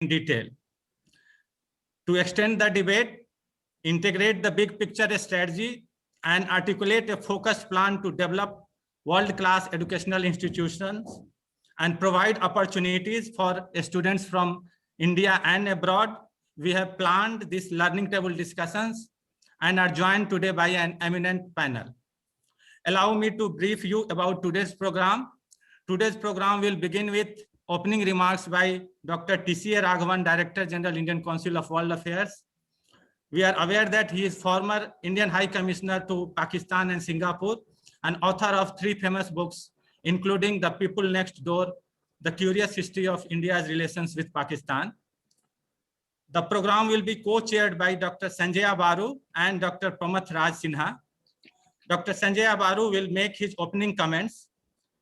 detail. To extend the debate, integrate the big picture strategy, and articulate a focused plan to develop world-class educational institutions and provide opportunities for students from India and abroad, we have planned these learning table discussions and are joined today by an eminent panel. Allow me to brief you about today's program. Today's program will begin with opening remarks by Dr. TCA Raghavan, Director General, Indian Council of World Affairs. We are aware that he is former Indian High Commissioner to Pakistan and Singapore and author of 3 famous books, including The People Next Door, The Curious History of India's Relations with Pakistan. The program will be co-chaired by Dr. Sanjaya Baru and Dr. Pramath Raj Sinha. Dr. Sanjaya Baru will make his opening comments.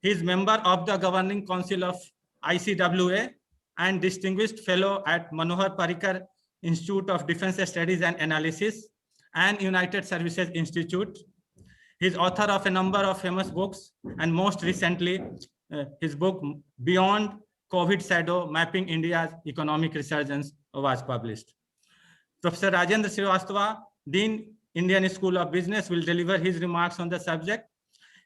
He is member of the Governing Council of ICWA and Distinguished Fellow at Manohar Parrikar Institute of Defense Studies and Analysis and United Services Institute. He is author of a number of famous books, and most recently, his book Beyond COVID Shadow, Mapping India's Economic Resurgence was published. Professor Rajendra Srivastava, Dean, Indian School of Business, will deliver his remarks on the subject.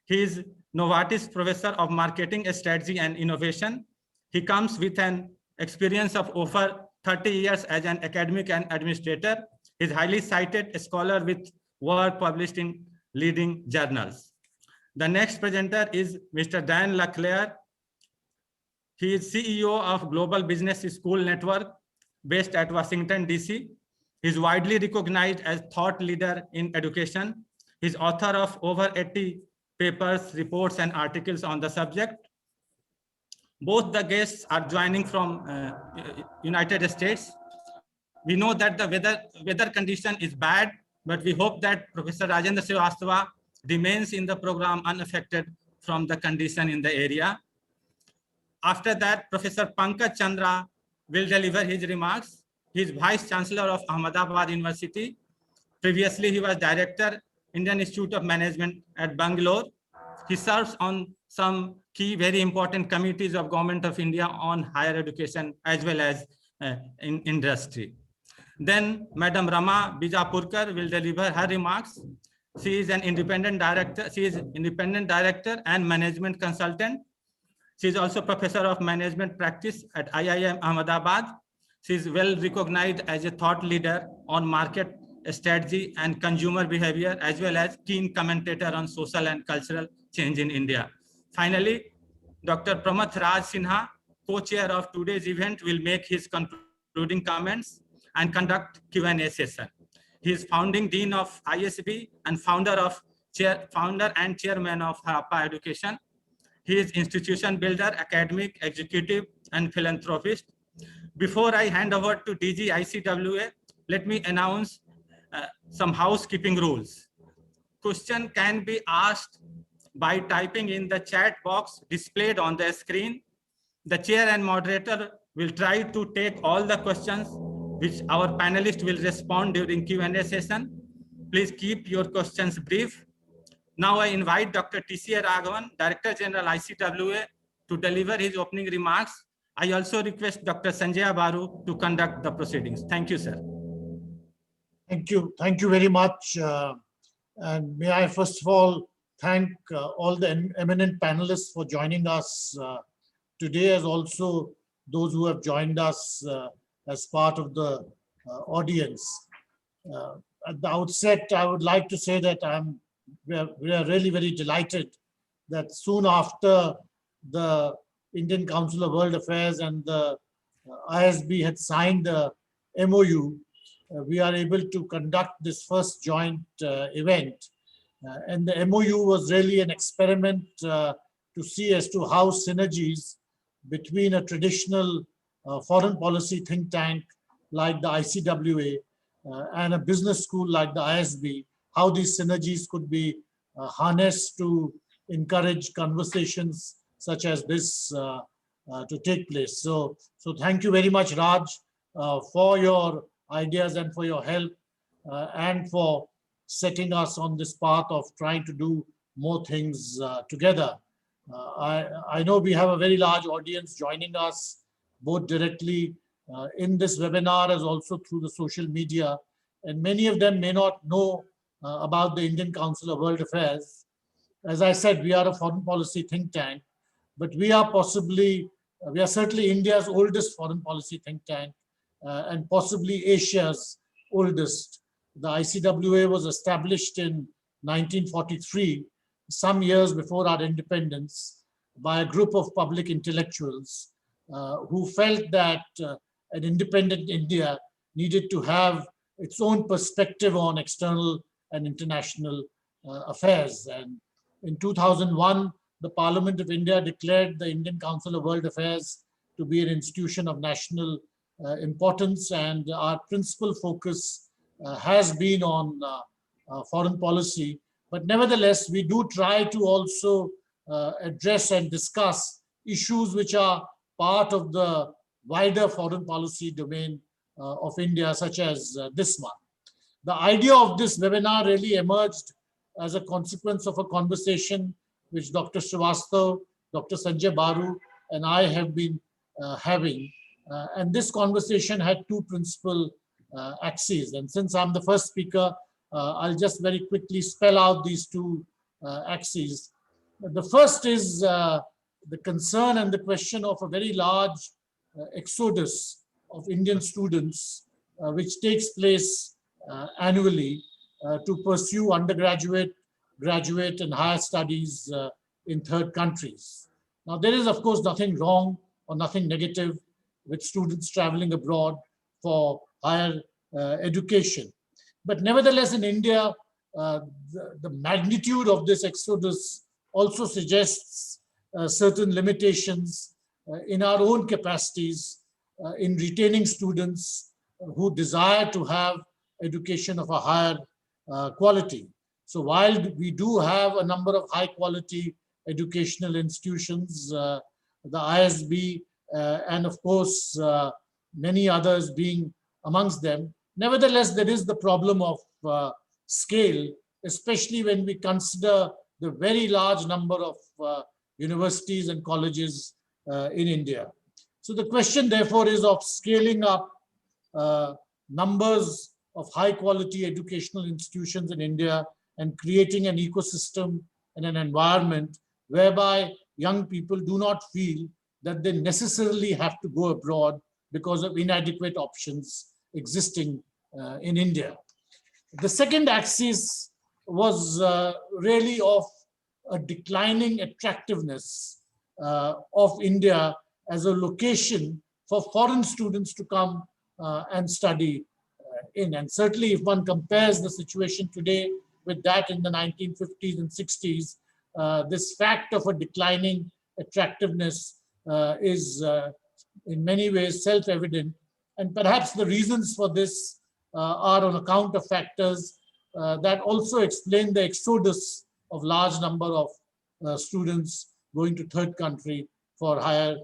He is Novartis Professor of Marketing Strategy and Innovation. He comes with an experience of over 30 years as an academic and administrator. He is highly cited scholar with work published in leading journals. The next presenter is Mr. Dan Leclerc. He is CEO of Global Business School Network based at Washington, DC. He is widely recognized as thought leader in education. He is author of over 80 papers, reports, and articles on the subject. Both the guests are joining from United States. We know that the weather condition is bad, but we hope that Professor Rajendra Srivastava remains in the program unaffected from the condition in the area. After that, Professor Pankaj Chandra will deliver his remarks. He is Vice Chancellor of Ahmedabad University. Previously, he was Director, Indian Institute of Management at Bangalore. He serves on some key, very important committees of Government of India on higher education as well as in industry. Then Madam Rama Bijapurkar will deliver her remarks. She is an independent director. She is independent director and management consultant. She is also professor of management practice at IIM Ahmedabad. She is well recognized as a thought leader on market strategy and consumer behavior, as well as keen commentator on social and cultural change in India. Finally, Dr. Pramath Raj Sinha, co-chair of today's event, will make his concluding comments and conduct Q&A session. He is founding dean of ISB and founder and chairman of Harappa Education. He is institution builder, academic, executive, and philanthropist. Before I hand over to DG ICWA, let me announce some housekeeping rules. Question can be asked by typing in the chat box displayed on the screen. The chair and moderator will try to take all the questions which our panelists will respond during Q&A session. Please keep your questions brief. Now I invite Dr. TCA Raghavan, Director General ICWA, to deliver his opening remarks. I also request Dr. Sanjaya Baru to conduct the proceedings. Thank you, sir. Thank you. Thank you very much. And may I first of all thank all the eminent panelists for joining us today, as also those who have joined us as part of the audience. At the outset, I would like to say that we are really very delighted that soon after the Indian Council of World Affairs and the ISB had signed the MOU, we are able to conduct this first joint event. And the MOU was really an experiment to see as to how synergies between a traditional foreign policy think tank like the ICWA and a business school like the ISB, how these synergies could be harnessed to encourage conversations such as this to take place. So thank you very much, Raj, for your ideas and for your help and for setting us on this path of trying to do more things together. I know we have a very large audience joining us both directly in this webinar as also through the social media. And many of them may not know about the Indian Council of World Affairs. As I said, we are a foreign policy think tank, but we are certainly India's oldest foreign policy think tank, and possibly Asia's oldest. The ICWA was established in 1943, some years before our independence, by a group of public intellectuals who felt that an independent India needed to have its own perspective on external and international affairs. And in 2001, the Parliament of India declared the Indian Council of World Affairs to be an institution of national importance, and our principal focus has been on foreign policy. But nevertheless, we do try to also address and discuss issues which are part of the wider foreign policy domain of India, such as this one. The idea of this webinar really emerged as a consequence of a conversation which Dr. Srivastava, Dr. Sanjay Baru, and I have been having. And this conversation had two principal axes. And since I'm the first speaker, I'll just very quickly spell out these two axes. The first is the concern and the question of a very large exodus of Indian students, which takes place annually to pursue undergraduate, graduate, and higher studies in third countries. Now, there is, of course, nothing wrong or nothing negative with students traveling abroad for higher education. But nevertheless, in India, the magnitude of this exodus also suggests certain limitations in our own capacities in retaining students who desire to have education of a higher quality. So while we do have a number of high quality educational institutions, the ISB and of course many others being amongst them, nevertheless there is the problem of scale, especially when we consider the very large number of universities and colleges in India. So the question therefore is of scaling up numbers of high quality educational institutions in India and creating an ecosystem and an environment whereby young people do not feel that they necessarily have to go abroad because of inadequate options existing in India. The second axis was really of a declining attractiveness of India as a location for foreign students to come and study in. And certainly if one compares the situation today with that in the 1950s and 60s, this fact of a declining attractiveness is in many ways self-evident. And perhaps the reasons for this are on account of factors that also explain the exodus of large number of students going to third country for higher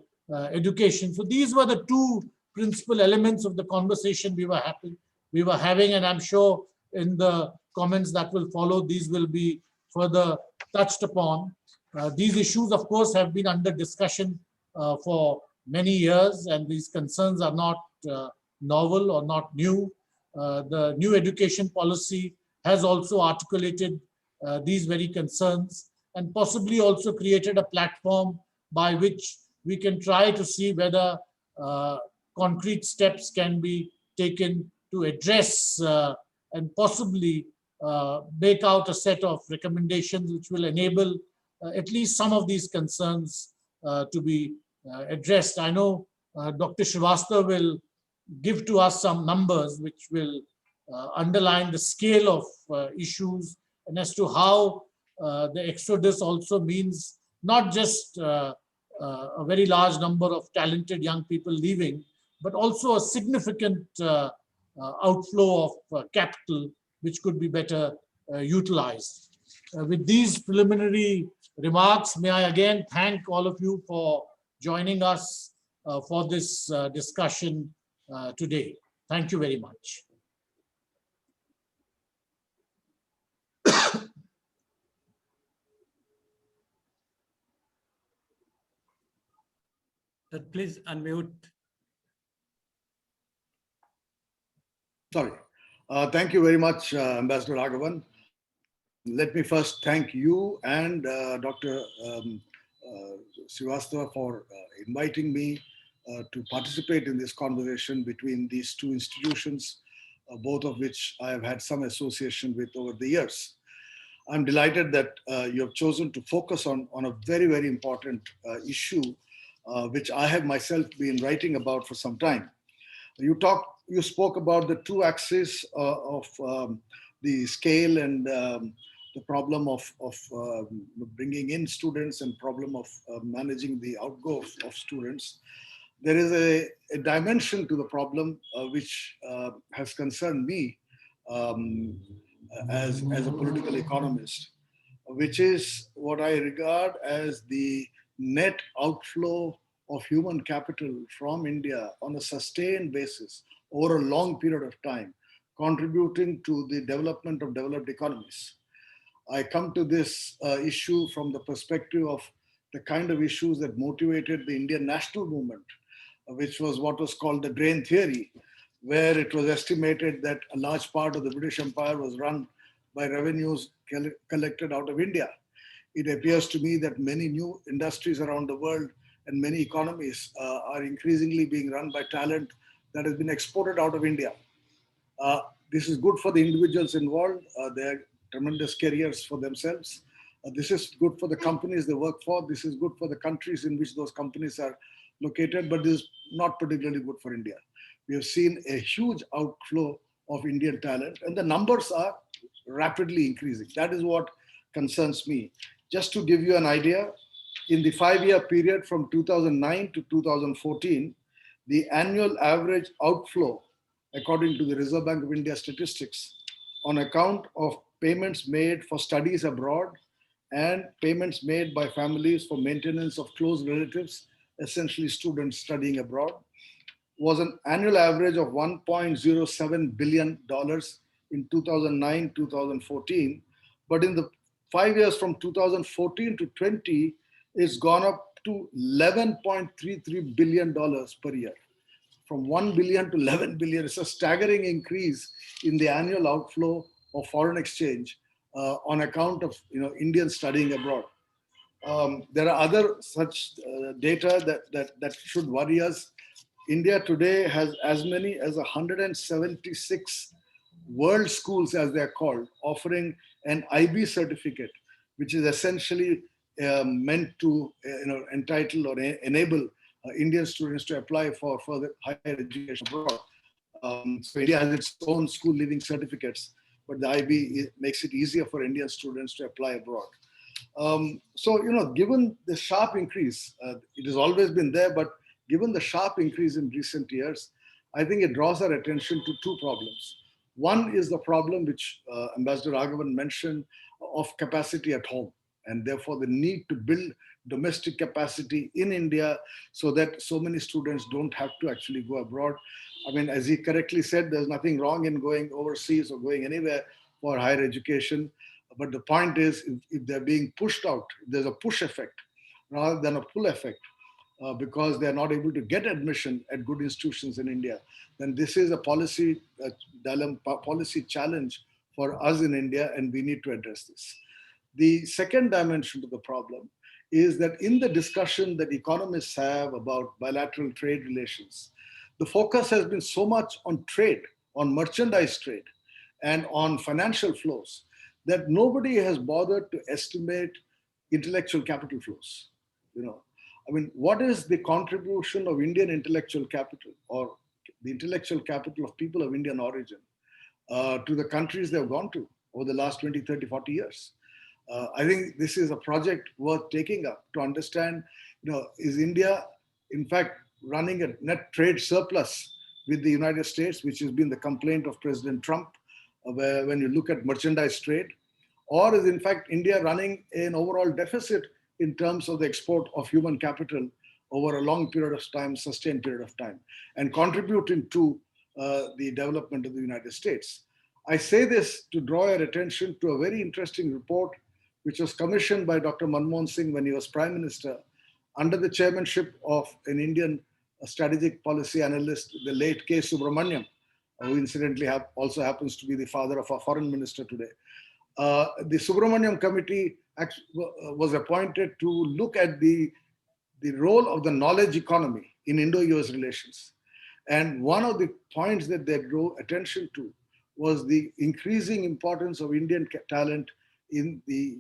education. So these were the two principal elements of the conversation we were having, and I'm sure in the comments that will follow, these will be further touched upon. These issues, of course, have been under discussion for many years, and these concerns are not novel or not new. The new education policy has also articulated these very concerns and possibly also created a platform by which we can try to see whether concrete steps can be taken to address and possibly make out a set of recommendations which will enable at least some of these concerns to be addressed. I know Dr. Srivastava will give to us some numbers which will underline the scale of issues and as to how the exodus also means not just a very large number of talented young people leaving, but also a significant outflow of capital which could be better utilized. With these preliminary remarks, may I again thank all of you for joining us for this discussion today. Thank you very much. Please unmute. Sorry. Thank you very much, Ambassador Raghavan. Let me first thank you and Dr. Srivastava for inviting me to participate in this conversation between these two institutions, both of which I have had some association with over the years. I'm delighted that you have chosen to focus on a very, very important issue, which I have myself been writing about for some time. You spoke about the two axes of the scale and the problem of bringing in students and problem of managing the outgo of students. There is a dimension to the problem which has concerned me as a political economist, which is what I regard as the net outflow of human capital from India on a sustained basis over a long period of time, contributing to the development of developed economies. I come to this issue from the perspective of the kind of issues that motivated the Indian national movement, which was what was called the drain theory, where it was estimated that a large part of the British Empire was run by revenues collected out of India. It appears to me that many new industries around the world and many economies are increasingly being run by talent that has been exported out of India. This is good for the individuals involved. They are tremendous careers for themselves. This is good for the companies they work for. This is good for the countries in which those companies are located, but this is not particularly good for India. We have seen a huge outflow of Indian talent, and the numbers are rapidly increasing. That is what concerns me. Just to give you an idea, in the 5-year period from 2009 to 2014, the annual average outflow, according to the Reserve Bank of India statistics, on account of payments made for studies abroad and payments made by families for maintenance of close relatives, essentially students studying abroad, was an annual average of $1.07 billion in 2009-2014. But in the 5 years from 2014 to 20, it's gone up to $11.33 billion per year. From 1 billion to 11 billion. It's a staggering increase in the annual outflow of foreign exchange on account of Indians studying abroad. There are other such data that should worry us. India today has as many as 176 world schools, as they are called, offering an IB certificate, which is essentially meant to entitle or enable Indian students to apply for further higher education abroad. So India has its own school leaving certificates, but the IB makes it easier for Indian students to apply abroad. Given the sharp increase, it has always been there, but given the sharp increase in recent years, I think it draws our attention to two problems. One is the problem which Ambassador Raghavan mentioned of capacity at home, and therefore the need to build domestic capacity in India so that so many students don't have to actually go abroad. I mean, as he correctly said, there's nothing wrong in going overseas or going anywhere for higher education. But the point is, if they're being pushed out, there's a push effect rather than a pull effect because they're not able to get admission at good institutions in India, then this is a policy dilemma, policy challenge for us in India, and we need to address this. The second dimension to the problem is that in the discussion that economists have about bilateral trade relations, the focus has been so much on trade, on merchandise trade, and on financial flows that nobody has bothered to estimate intellectual capital flows. What is the contribution of Indian intellectual capital or the intellectual capital of people of Indian origin to the countries they've gone to over the last 20, 30, 40 years? I think this is a project worth taking up to understand, is India, in fact, running a net trade surplus with the United States, which has been the complaint of President Trump, where when you look at merchandise trade, or is in fact India running an overall deficit in terms of the export of human capital over a long period of time, sustained period of time, and contributing to the development of the United States. I say this to draw your attention to a very interesting report which was commissioned by Dr. Manmohan Singh when he was Prime Minister, under the chairmanship of an Indian strategic policy analyst, the late K. Subramaniam, who incidentally also happens to be the father of our foreign minister today. The Subramaniam Committee was appointed to look at the role of the knowledge economy in Indo-US relations. And one of the points that they drew attention to was the increasing importance of Indian talent in the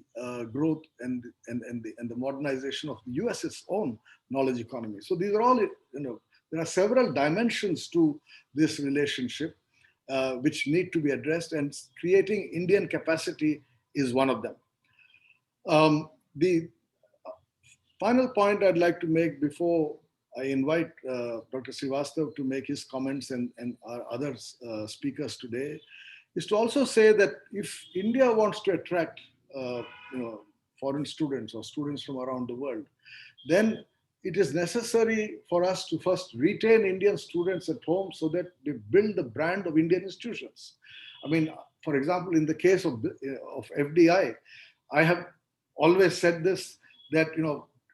growth and the modernization of the US's own knowledge economy. So these are all, there are several dimensions to this relationship which need to be addressed, and creating Indian capacity is one of them. The final point I'd like to make before I invite Dr. Srivastava to make his comments and our other speakers today is to also say that if India wants to attract foreign students or students from around the world, then it is necessary for us to first retain Indian students at home so that they build the brand of Indian institutions. I mean, for example, in the case of FDI, I have always said this, that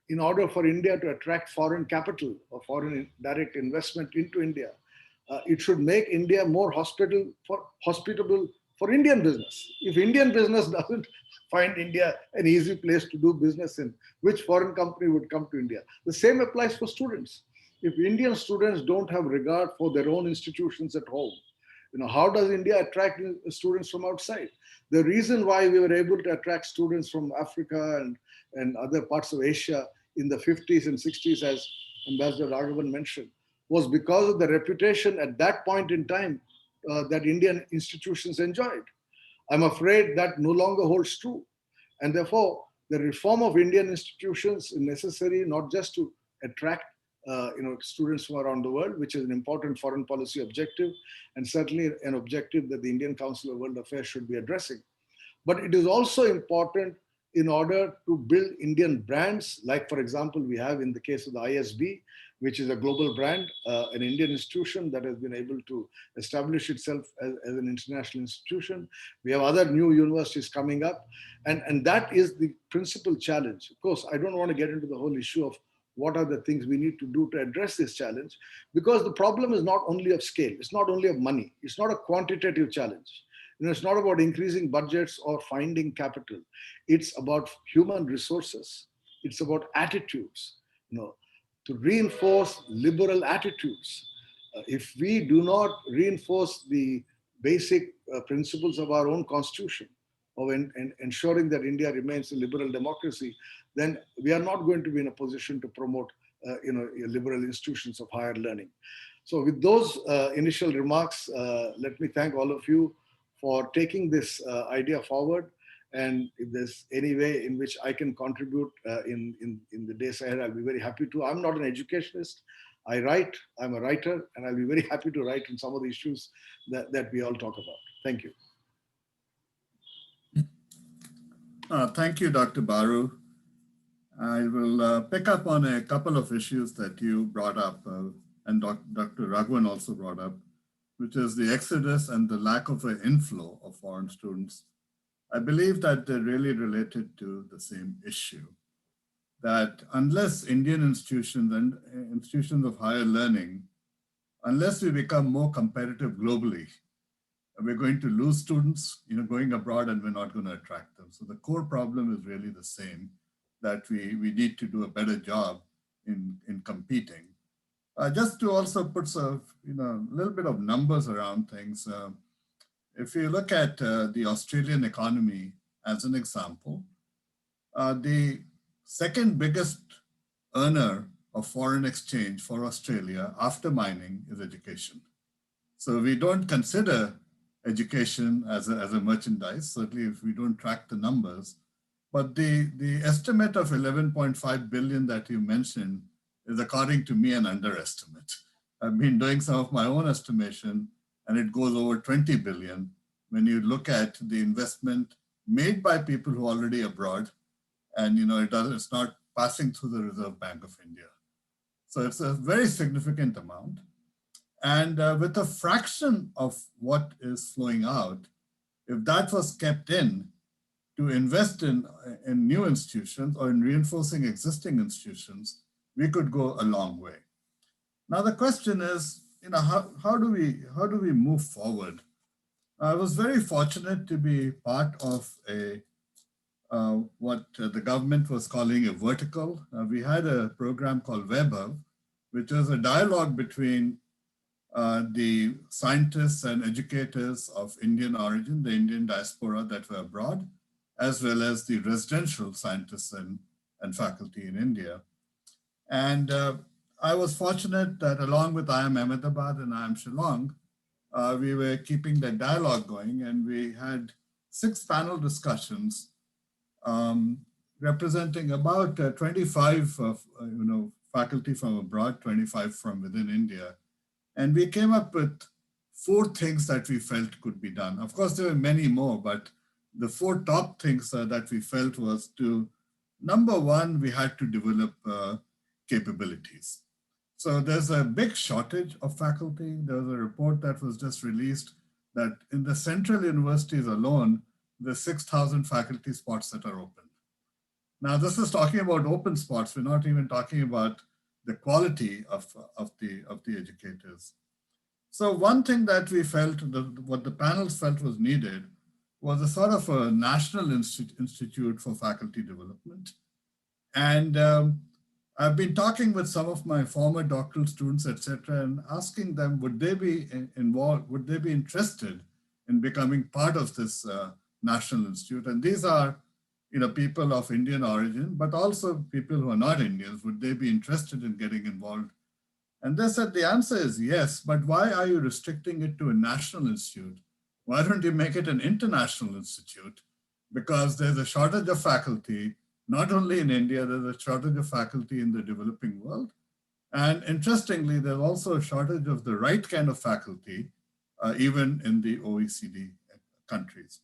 in order for India to attract foreign capital or foreign direct investment into India, it should make India more hospitable for Indian business. If Indian business doesn't find India an easy place to do business in, which foreign company would come to India? The same applies for students. If Indian students don't have regard for their own institutions at home, how does India attract students from outside? The reason why we were able to attract students from Africa and other parts of Asia in the 50s and 60s, as Ambassador Raghavan mentioned, was because of the reputation at that point in time that Indian institutions enjoyed. I'm afraid that no longer holds true. And therefore, the reform of Indian institutions is necessary not just to attract students from around the world, which is an important foreign policy objective, and certainly an objective that the Indian Council of World Affairs should be addressing. But it is also important in order to build Indian brands, like, for example, we have in the case of the ISB, which is a global brand, an Indian institution that has been able to establish itself as an international institution. We have other new universities coming up, and that is the principal challenge. Of course, I don't want to get into the whole issue of what are the things we need to do to address this challenge, because the problem is not only of scale, it's not only of money, it's not a quantitative challenge. It's not about increasing budgets or finding capital. It's about human resources. It's about attitudes, to reinforce liberal attitudes. If we do not reinforce the basic principles of our own constitution, of ensuring that India remains a liberal democracy, then we are not going to be in a position to promote liberal institutions of higher learning. So with those initial remarks, let me thank all of you for taking this idea forward. And if there's any way in which I can contribute in the days ahead, I'll be very happy to. I'm not an educationist. I write, I'm a writer, and I'll be very happy to write on some of the issues that we all talk about. Thank you. Thank you, Dr. Baru. I will pick up on a couple of issues that you brought up, and Dr. Raghavan also brought up, which is the exodus and the lack of an inflow of foreign students. I believe that they're really related to the same issue, that unless Indian institutions and institutions of higher learning, unless we become more competitive globally, we're going to lose students, going abroad, and we're not going to attract them. So the core problem is really the same, that we need to do a better job in competing. Just to also put a little bit of numbers around things. If you look at the Australian economy as an example, the second biggest earner of foreign exchange for Australia after mining is education. So we don't consider education as a merchandise, certainly if we don't track the numbers. But the estimate of 11.5 billion that you mentioned is, according to me, an underestimate. I've been doing some of my own estimation, and it goes over 20 billion when you look at the investment made by people who are already abroad, and it's not passing through the Reserve Bank of India. So it's a very significant amount. And with a fraction of what is flowing out, if that was kept in to invest in new institutions or in reinforcing existing institutions, we could go a long way. Now the question is, how do we move forward? I was very fortunate to be part of what the government was calling a vertical. We had a program called WebHub, which was a dialogue between the scientists and educators of Indian origin, the Indian diaspora that were abroad, as well as the residential scientists and faculty in India. And I was fortunate that along with IIM Ahmedabad and IIM Shillong, we were keeping that dialogue going, and we had 6 panel discussions representing about 25 faculty from abroad, 25 from within India. And we came up with 4 things that we felt could be done. Of course, there were many more, but the 4 top things that we felt was to, number one, we had to develop capabilities. So there's a big shortage of faculty. There was a report that was just released that in the central universities alone, there's 6,000 faculty spots that are open. Now, this is talking about open spots. We're not even talking about the quality of the educators. So one thing that we felt, what the panels felt was needed, was a sort of a national institute for faculty development. And I've been talking with some of my former doctoral students, etc., and asking them, would they be involved, would they be interested in becoming part of this national institute? And these are people of Indian origin, but also people who are not Indians. Would they be interested in getting involved? And they said the answer is yes, but why are you restricting it to a national institute? Why don't you make it an international institute? Because there's a shortage of faculty, not only in India, there's a shortage of faculty in the developing world. And interestingly, there's also a shortage of the right kind of faculty, even in the OECD countries.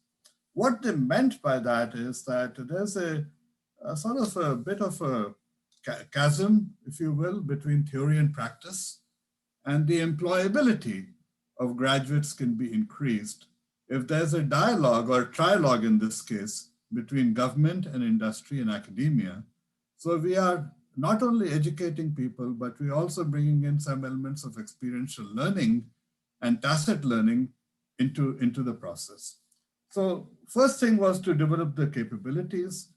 What they meant by that is that there's a sort of a bit of a chasm, if you will, between theory and practice, and the employability of graduates can be increased if there's a dialogue or trialogue in this case between government and industry and academia. So we are not only educating people, but we're also bringing in some elements of experiential learning and tacit learning into the process. So first thing was to develop the capabilities,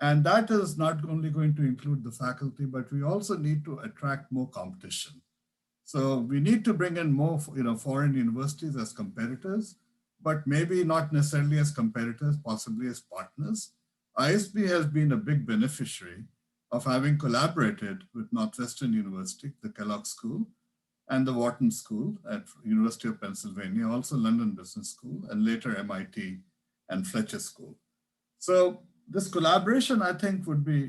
and that is not only going to include the faculty, but we also need to attract more competition. So we need to bring in more foreign universities as competitors, but maybe not necessarily as competitors, possibly as partners. ISB has been a big beneficiary of having collaborated with Northwestern University, the Kellogg School, and the Wharton School at University of Pennsylvania, also London Business School, and later MIT and Fletcher School. So this collaboration, I think, would be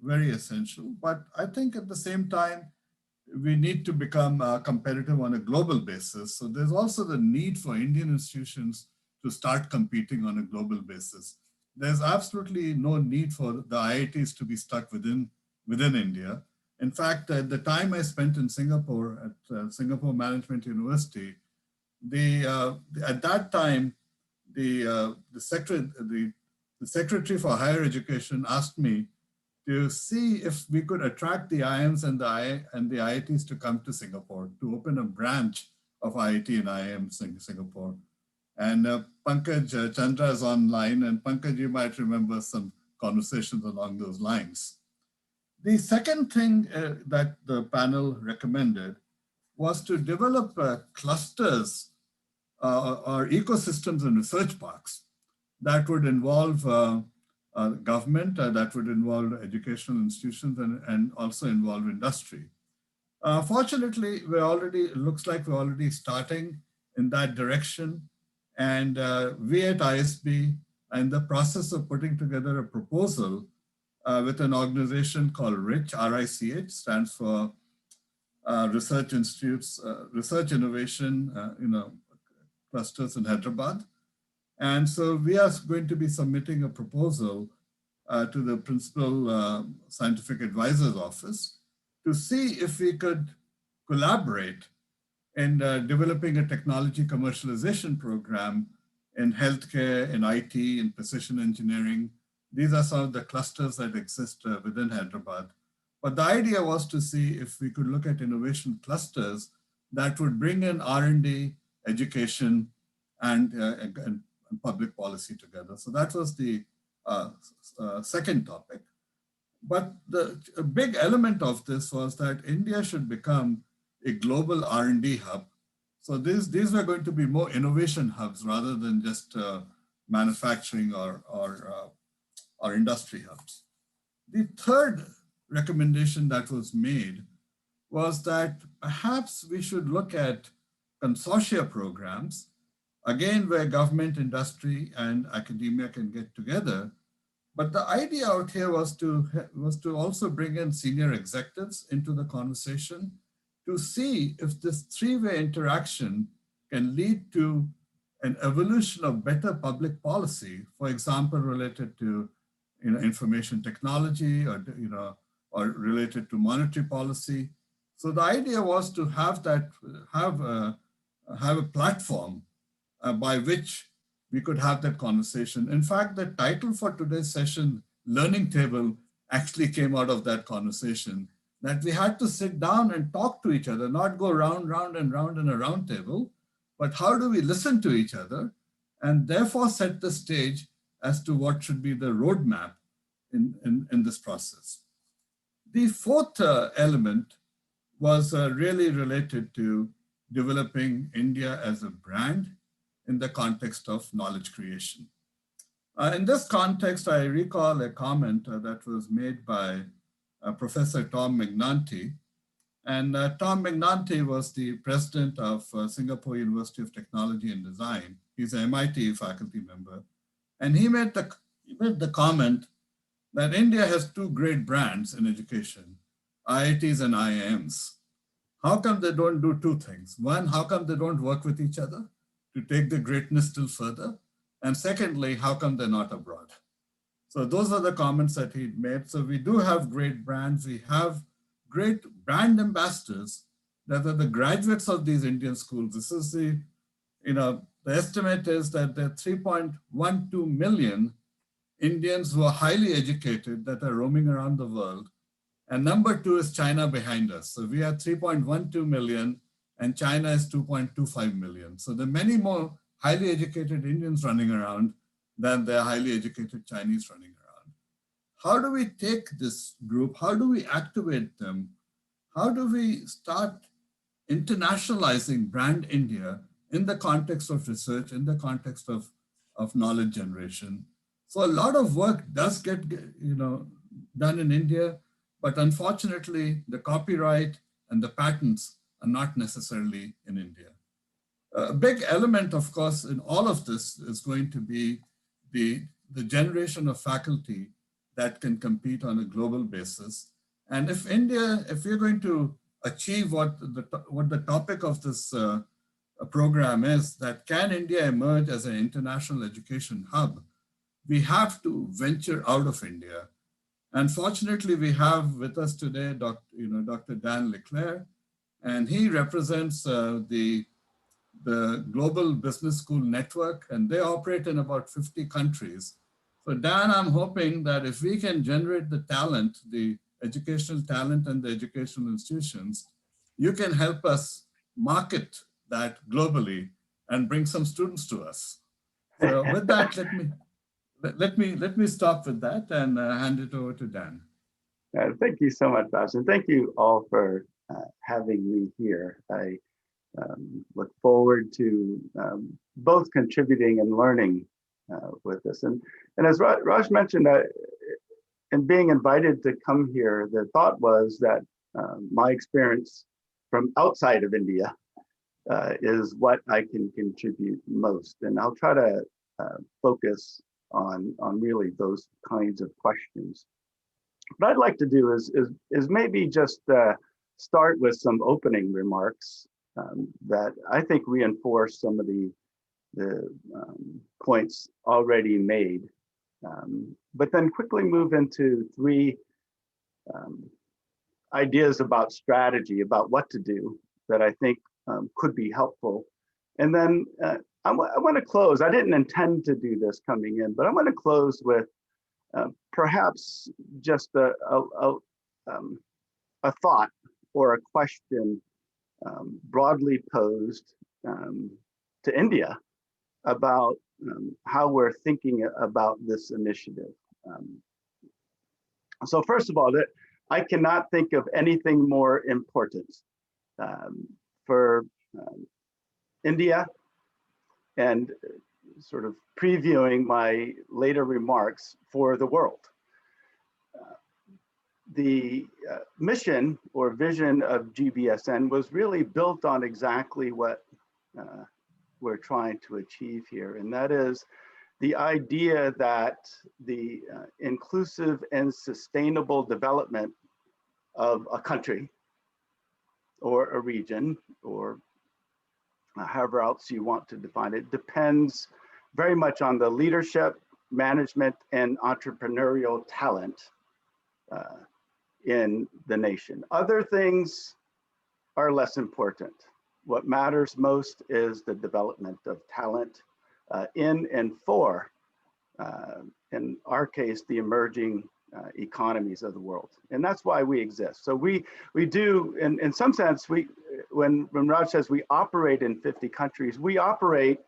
very essential. But I think at the same time, we need to become competitive on a global basis. So there's also the need for Indian institutions to start competing on a global basis. There's absolutely no need for the IITs to be stuck within India. In fact, at the time I spent in Singapore at Singapore Management University, at that time, the Secretary for Higher Education asked me to see if we could attract the IIMs and the IITs to come to Singapore, to open a branch of IIT and IIM Singapore. And Pankaj Chandra is online, and Pankaj, you might remember some conversations along those lines. The second thing that the panel recommended was to develop clusters or ecosystems and research parks that would involve government, that would involve educational institutions, and also involve industry. Fortunately, looks like we're already starting in that direction. And we at ISB are in the process of putting together a proposal with an organization called RICH, R-I-C-H, stands for Research Institutes, Research Innovation, clusters in Hyderabad. And so we are going to be submitting a proposal to the Principal Scientific Advisor's Office to see if we could collaborate in developing a technology commercialization program in healthcare, in IT, in precision engineering. These are some of the clusters that exist within Hyderabad. But the idea was to see if we could look at innovation clusters that would bring in R&D, education, and public policy together. So that was the second topic. But a big element of this was that India should become a global R&D hub. So these were going to be more innovation hubs rather than just manufacturing or industry hubs. The third recommendation that was made was that perhaps we should look at consortia programs, again, where government, industry, and academia can get together. But the idea out here was to also bring in senior executives into the conversation to see if this three-way interaction can lead to an evolution of better public policy, for example, related to information technology or related to monetary policy. So the idea was to have a platform by which we could have that conversation. In fact, the title for today's session, Learning Table, actually came out of that conversation, that we had to sit down and talk to each other, not go round and round in a round table, but how do we listen to each other and therefore set the stage as to what should be the roadmap in this process. The fourth element was really related to developing India as a brand in the context of knowledge creation. In this context, I recall a comment that was made by Professor Tom McNanty. And Tom McNanty was the president of Singapore University of Technology and Design. He's an MIT faculty member. And he made the comment that India has two great brands in education, IITs and IIMs. How come they don't do two things? One, how come they don't work with each other to take the greatness still further? And secondly, how come they're not abroad? So those are the comments that he made. So we do have great brands. We have great brand ambassadors that are the graduates of these Indian schools. This is the estimate is that there are 3.12 million Indians who are highly educated that are roaming around the world. And number two is China behind us. So we are 3.12 million and China is 2.25 million. So there are many more highly educated Indians running around than there are highly educated Chinese running around. How do we take this group? How do we activate them? How do we start internationalizing brand India in the context of research, in the context of knowledge generation? So a lot of work does get done in India, but unfortunately, the copyright and the patents are not necessarily in India. A big element, of course, in all of this is going to be the generation of faculty that can compete on a global basis. And if we're going to achieve what the topic of this program is, that can India emerge as an international education hub, we have to venture out of India. And fortunately, we have with us today, Dr. Dan Leclerc, and he represents the Global Business School Network, and they operate in about 50 countries. So Dan, I'm hoping that if we can generate the talent, the educational talent and the educational institutions, you can help us market that globally and bring some students to us. So with that, let me stop with that and hand it over to Dan. Thank you so much, Raj, and thank you all for having me here. I look forward to both contributing and learning with this. And as Raj mentioned, and being invited to come here, the thought was that my experience from outside of India is what I can contribute most. And I'll try to focus on really those kinds of questions. What I'd like to do is maybe just start with some opening remarks that I think reinforce some of the points already made, but then quickly move into three ideas about strategy, about what to do that I think could be helpful. And then I want to close. I didn't intend to do this coming in, but I want to close with perhaps just a thought or a question broadly posed to India about how we're thinking about this initiative. So first of all, I cannot think of anything more important for India, and sort of previewing my later remarks, for the world. The mission or vision of GBSN was really built on exactly what we're trying to achieve here, and that is the idea that the inclusive and sustainable development of a country or a region, or however else you want to define it, depends very much on the leadership, management, and entrepreneurial talent in the nation. Other things are less important. What matters most is the development of talent in and for, in our case, the emerging economies of the world. And that's why we exist. So we do, in some sense, when Raj says we operate in 50 countries, we operate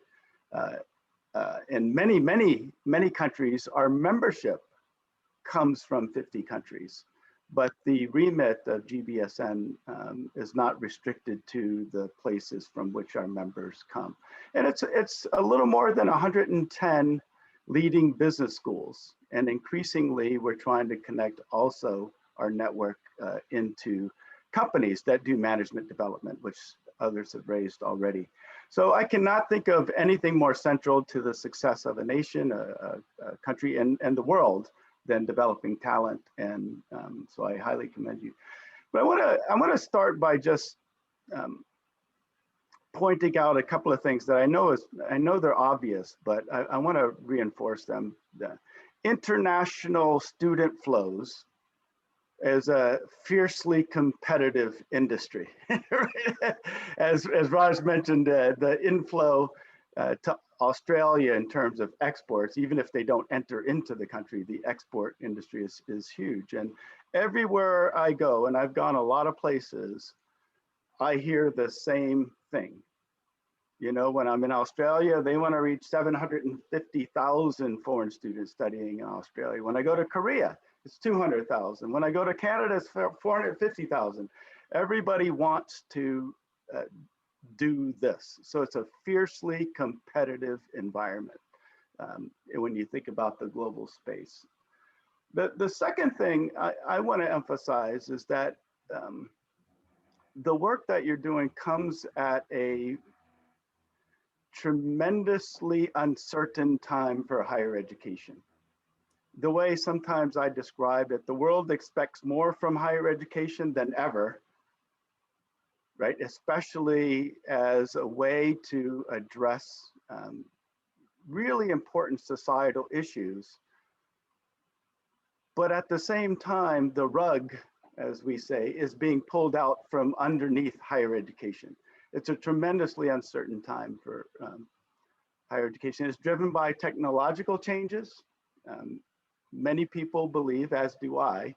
in many countries. Our membership comes from 50 countries, but the remit of GBSN is not restricted to the places from which our members come. And it's a little more than 110 leading business schools. And increasingly, we're trying to connect also our network into companies that do management development, which others have raised already. So I cannot think of anything more central to the success of a nation, a country, and the world than developing talent. And so I highly commend you. But I want to start by just pointing out a couple of things that I know they're obvious, but I want to reinforce them. The international student flows is a fiercely competitive industry. as Raj mentioned, the inflow to Australia in terms of exports, even if they don't enter into the country, the export industry is huge. And everywhere I go, and I've gone a lot of places, I hear the same thing. You know, when I'm in Australia, they want to reach 750,000 foreign students studying in Australia. When I go to Korea, it's 200,000. When I go to Canada, it's 450,000. Everybody wants to do this. So it's a fiercely competitive environment when you think about the global space. The second thing I want to emphasize is that the work that you're doing comes at a tremendously uncertain time for higher education. The way sometimes I describe it, the world expects more from higher education than ever, right? Especially as a way to address really important societal issues. But at the same time, the rug, as we say, is being pulled out from underneath higher education. It's a tremendously uncertain time for higher education. It's driven by technological changes. Many people believe, as do I,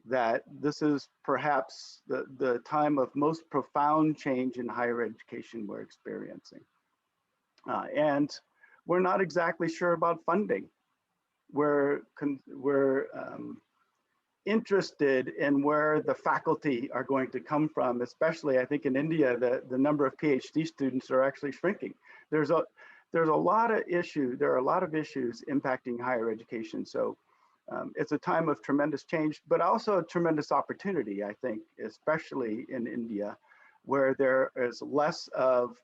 that this is perhaps the time of most profound change in higher education we're experiencing. And we're not exactly sure about funding. We're interested in where the faculty are going to come from, especially I think in India, the number of PhD students are actually shrinking. There are a lot of issues impacting higher education. So it's a time of tremendous change, but also a tremendous opportunity, I think, especially in India, where there is less of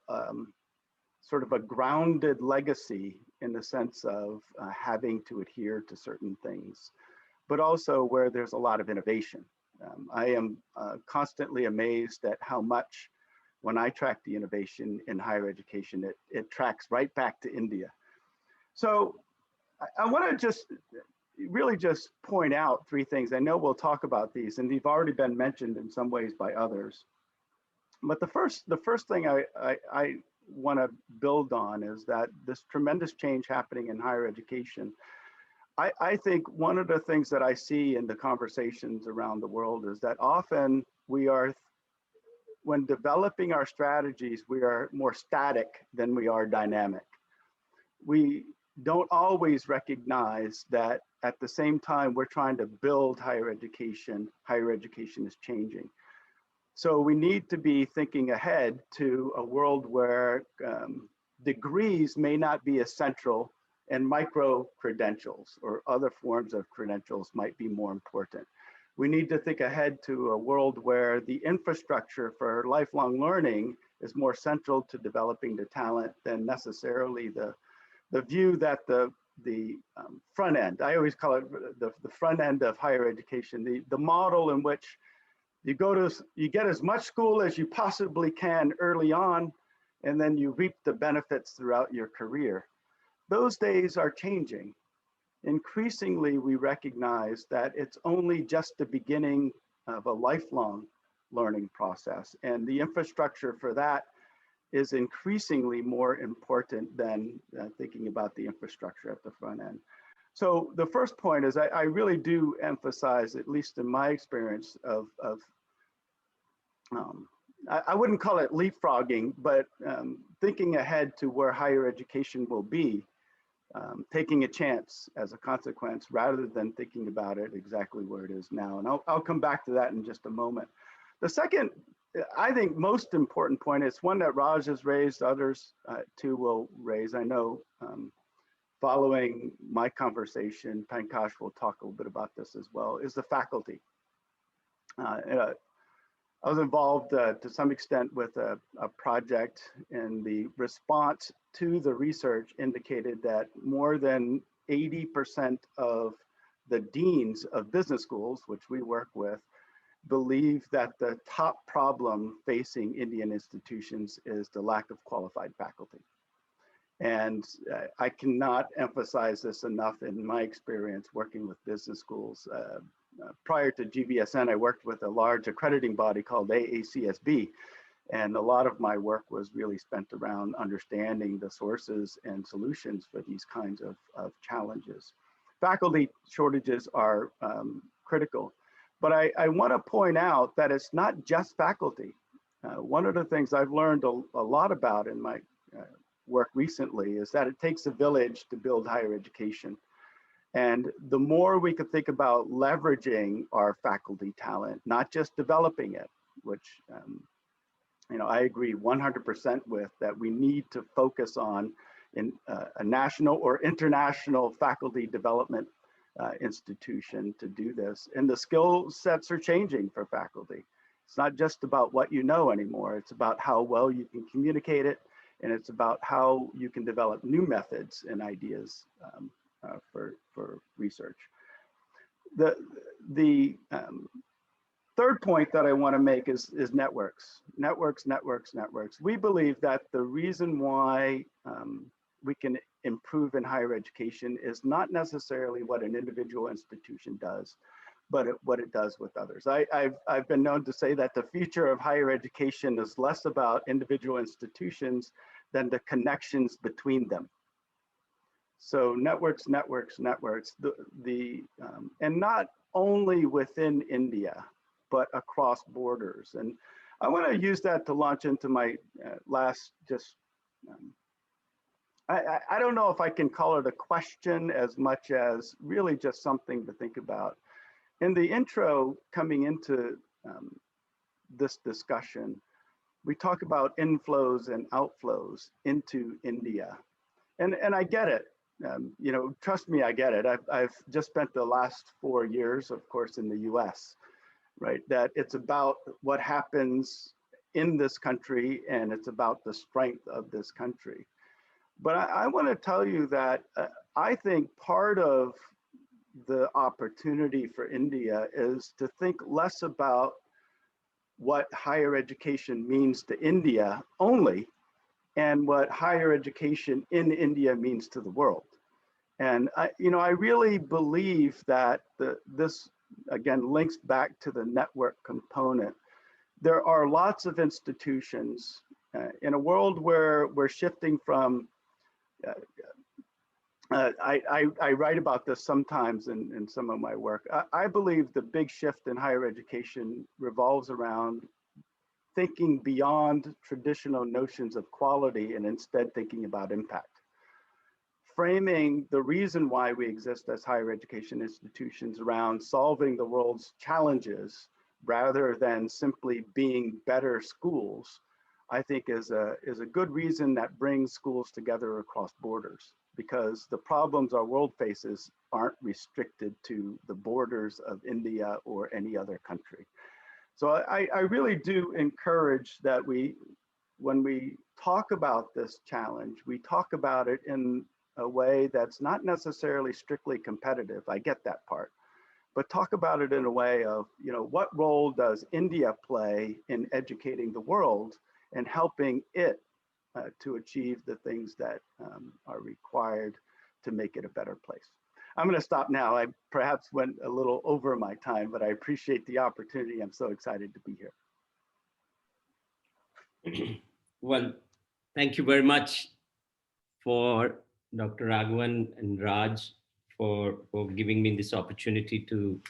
sort of a grounded legacy in the sense of having to adhere to certain things, but also where there's a lot of innovation. I am constantly amazed at how much, when I track the innovation in higher education, it tracks right back to India. So I want to just really just point out three things. I know we'll talk about these, and they've already been mentioned in some ways by others. But the first thing I want to build on is that this tremendous change happening in higher education. I think one of the things that I see in the conversations around the world is that often we are when developing our strategies, we are more static than we are dynamic. We don't always recognize that at the same time we're trying to build higher education is changing. So we need to be thinking ahead to a world where degrees may not be essential and micro credentials or other forms of credentials might be more important. We need to think ahead to a world where the infrastructure for lifelong learning is more central to developing the talent than necessarily the view that the front end, I always call it the front end of higher education, the model in which you get as much school as you possibly can early on, and then you reap the benefits throughout your career. Those days are changing. Increasingly, we recognize that it's only just the beginning of a lifelong learning process, and the infrastructure for that is increasingly more important than thinking about the infrastructure at the front end. So the first point is I really do emphasize, at least in my experience, I wouldn't call it leapfrogging, but thinking ahead to where higher education will be, taking a chance as a consequence rather than thinking about it exactly where it is now. And I'll come back to that in just a moment. The second, I think, most important point is one that Raj has raised, others too will raise. I know following my conversation, Pankaj will talk a little bit about this as well, is the faculty. I was involved to some extent with a project, and the response to the research indicated that more than 80% of the deans of business schools, which we work with, believe that the top problem facing Indian institutions is the lack of qualified faculty. And I cannot emphasize this enough in my experience working with business schools. Prior to GVSN, I worked with a large accrediting body called ICWA, and a lot of my work was really spent around understanding the sources and solutions for these kinds of challenges. Faculty shortages are critical, but I want to point out that it's not just faculty. One of the things I've learned a lot about in my work recently is that it takes a village to build higher education. And the more we could think about leveraging our faculty talent, not just developing it, which I agree 100% with, that we need to focus on in a national or international faculty development institution to do this. And the skill sets are changing for faculty. It's not just about what you know anymore. It's about how well you can communicate it, and it's about how you can develop new methods and ideas for research. The third point that I want to make is networks. We believe that the reason why we can improve in higher education is not necessarily what an individual institution does, but what it does with others. I've been known to say that the future of higher education is less about individual institutions than the connections between them. So networks, and not only within India, but across borders. And I want to use that to launch into my last, I don't know if I can call it a question as much as really just something to think about. In the intro coming into this discussion, we talk about inflows and outflows into India. And I get it. Trust me, I get it. I've just spent the last 4 years, of course, in the US, right? That it's about what happens in this country, and it's about the strength of this country. But I want to tell you that I think part of the opportunity for India is to think less about what higher education means to India only, and what higher education in India means to the world. And I really believe that this, again, links back to the network component. There are lots of institutions in a world where we're shifting from, I write about this sometimes in some of my work. I believe the big shift in higher education revolves around thinking beyond traditional notions of quality and instead thinking about impact. Framing the reason why we exist as higher education institutions around solving the world's challenges rather than simply being better schools, I think is a good reason that brings schools together across borders, because the problems our world faces aren't restricted to the borders of India or any other country. So I really do encourage that when we talk about this challenge, we talk about it in a way that's not necessarily strictly competitive. I get that part, but talk about it in a way of, you know, what role does India play in educating the world and helping it to achieve the things that are required to make it a better place. I'm going to stop now. I perhaps went a little over my time, but I appreciate the opportunity. I'm so excited to be here. Well, thank you very much for Dr. Raghavan and Raj for giving me this opportunity to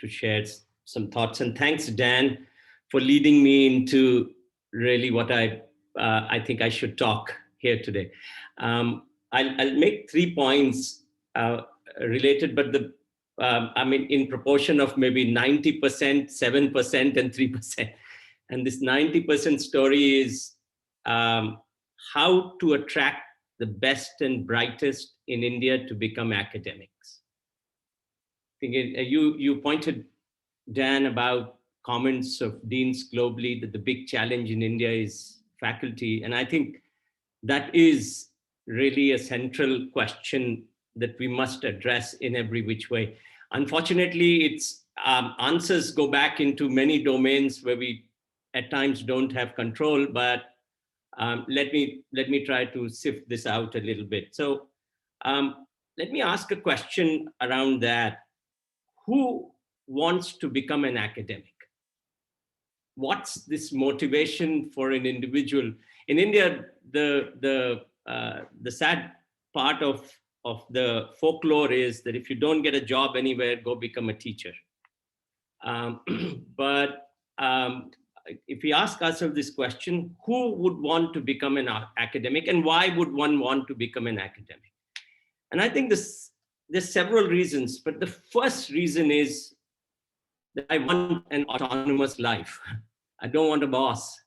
share some thoughts. And thanks, Dan, for leading me into really what I think I should talk here today. I'll make 3 points related, but I mean, in proportion of maybe 90%, 7%, and 3%. And this 90% story is how to attract the best and brightest in India to become academics. I think you pointed, Dan, about comments of deans globally that the big challenge in India is faculty. And I think that is really a central question that we must address in every which way. Unfortunately, its answers go back into many domains where we at times don't have control, but let me try to sift this out a little bit. So let me ask a question around that. Who wants to become an academic? What's this motivation for an individual? In India, the sad part of the folklore is that if you don't get a job anywhere, go become a teacher. But if we ask ourselves this question, who would want to become an academic, and why would one want to become an academic? And I think there's several reasons, but the first reason is that I want an autonomous life. I don't want a boss.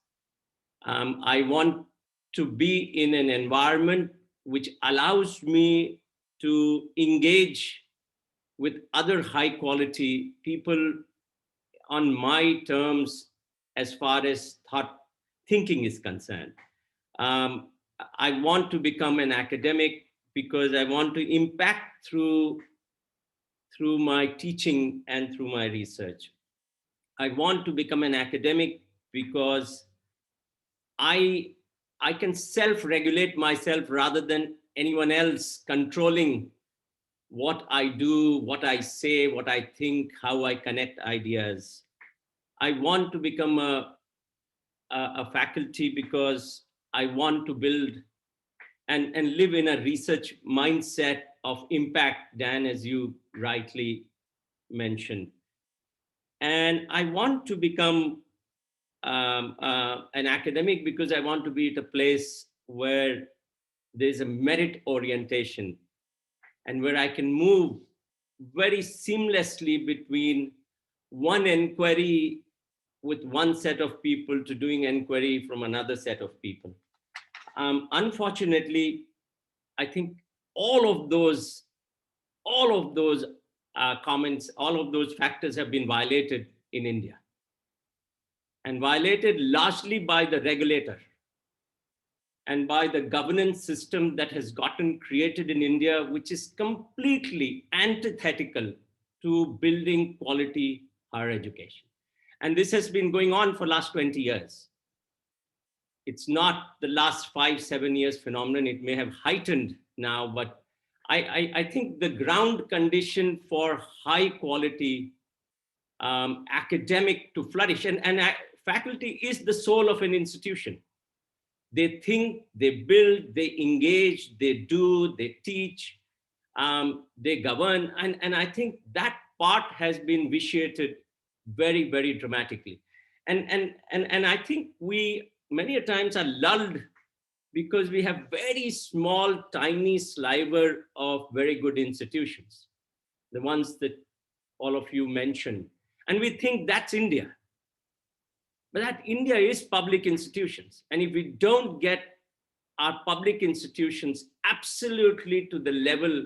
I want to be in an environment which allows me to engage with other high quality people on my terms as far as thinking is concerned. I want to become an academic because I want to impact through my teaching and through my research. I want to become an academic because I can self-regulate myself rather than anyone else controlling what I do, what I say, what I think, how I connect ideas. I want to become a faculty because I want to build and live in a research mindset of impact, Dan, as you rightly mentioned. And I want to become an academic because I want to be at a place where there's a merit orientation and where I can move very seamlessly between one inquiry with one set of people to doing inquiry from another set of people. Unfortunately, I think all of those comments, all of those factors have been violated in India, and violated largely by the regulator and by the governance system that has gotten created in India, which is completely antithetical to building quality higher education. And this has been going on for the last 20 years. It's not the last 5-7 years phenomenon. It may have heightened now, but I think the ground condition for high quality academic to flourish, and faculty is the soul of an institution. They think, they build, they engage, they do, they teach, they govern. And I think that part has been vitiated very, very dramatically. And I think we many a times are lulled because we have very small, tiny sliver of very good institutions, the ones that all of you mentioned. And we think that's India. But that India is public institutions. And if we don't get our public institutions absolutely to the level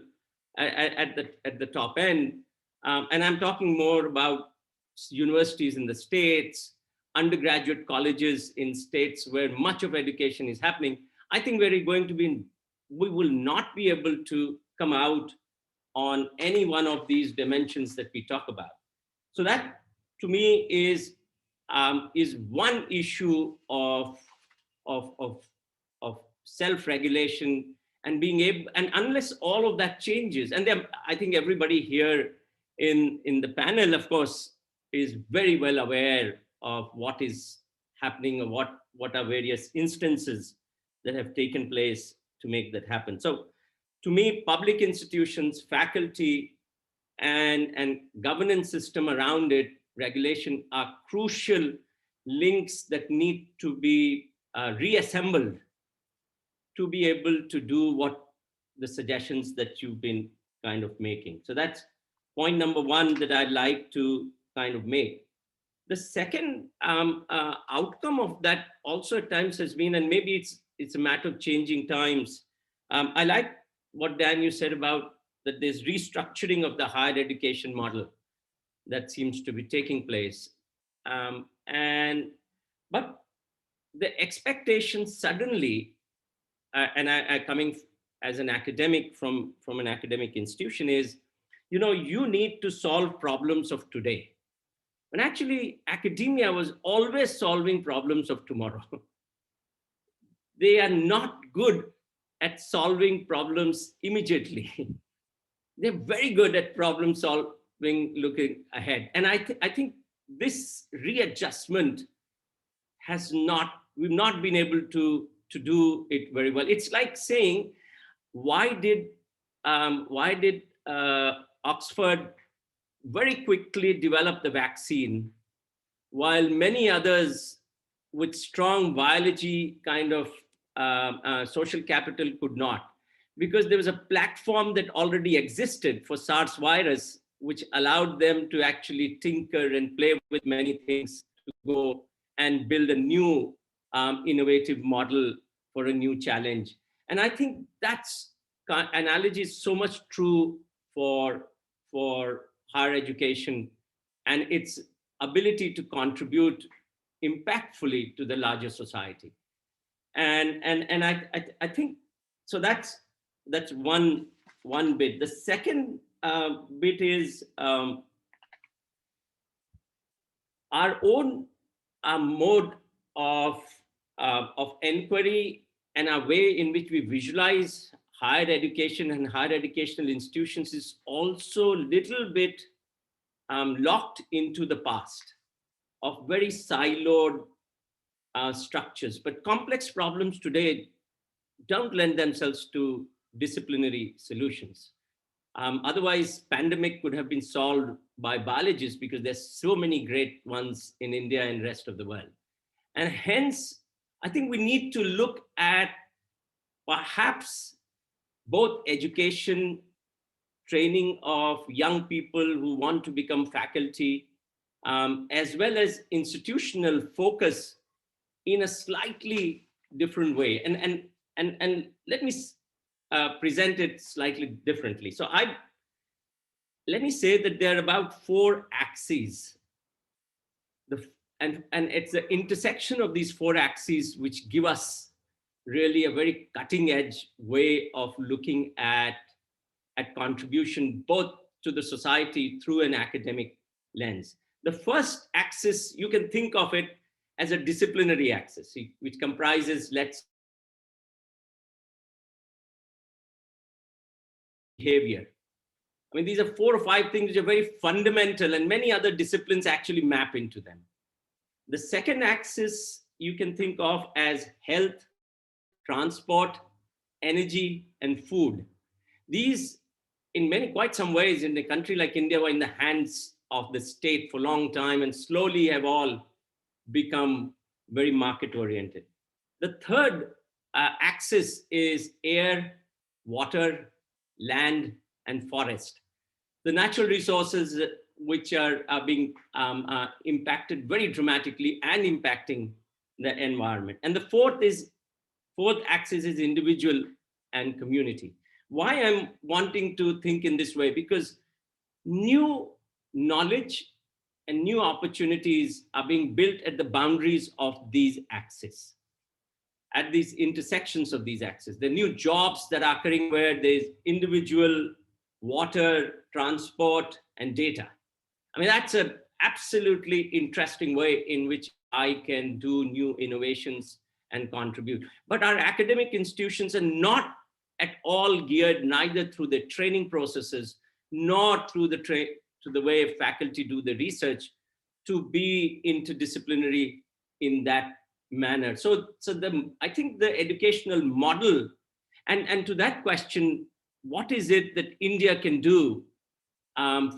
at the top end, and I'm talking more about universities in the states, undergraduate colleges in states where much of education is happening, I think we will not be able to come out on any one of these dimensions that we talk about. So that, to me, is one issue of self-regulation and being able, and unless all of that changes, and then I think everybody here in the panel, of course, is very well aware of what is happening or what are various instances that have taken place to make that happen. So to me, public institutions, faculty, and governance system around it, regulation, are crucial links that need to be reassembled to be able to do what the suggestions that you've been kind of making. So that's point number one that I'd like to kind of make. The second outcome of that also at times has been, and maybe it's a matter of changing times. I like what Dan, you said about that there's restructuring of the higher education model that seems to be taking place. But the expectation suddenly, and I coming as an academic from an academic institution, is, you need to solve problems of today. And actually, academia was always solving problems of tomorrow. They are not good at solving problems immediately. They're very good at problem solving, looking ahead. And I think this readjustment we've not been able to do it very well. It's like saying, why did Oxford very quickly develop the vaccine while many others with strong biology kind of social capital could not? Because there was a platform that already existed for SARS virus, which allowed them to actually tinker and play with many things to go and build a new innovative model for a new challenge. And I think that's analogy is so much true for higher education and its ability to contribute impactfully to the larger society. And I think so. That's one bit. The second bit is our own mode of inquiry and our way in which we visualize higher education and higher educational institutions is also a little bit locked into the past of very siloed structures. But complex problems today don't lend themselves to disciplinary solutions. Otherwise, pandemic could have been solved by biologists because there's so many great ones in India and rest of the world. And hence, I think we need to look at perhaps both education, training of young people who want to become faculty, as well as institutional focus in a slightly different way. And let me present it slightly differently. So let me say that there are about 4 axes. And it's the intersection of these 4 axes which give us really a very cutting edge way of looking at contribution both to the society through an academic lens. The first axis, you can think of it as a disciplinary axis, which comprises, behavior. I mean, these are 4 or 5 things which are very fundamental, and many other disciplines actually map into them. The second axis you can think of as health, transport, energy, and food. These, in quite some ways, in a country like India, were in the hands of the state for a long time and slowly have all become very market oriented. The third axis is air, water, land, and forest. The natural resources which are being impacted very dramatically and impacting the environment. And the fourth axis is individual and community. Why I'm wanting to think in this way? Because new knowledge and new opportunities are being built at the boundaries of these axes, at these intersections of these axes. The new jobs that are occurring where there's individual, water, transport, and data. I mean, that's an absolutely interesting way in which I can do new innovations and contribute. But our academic institutions are not at all geared neither through the training processes nor through the way faculty do the research to be interdisciplinary in that manner. So I think the educational model, and to that question, what is it that India can do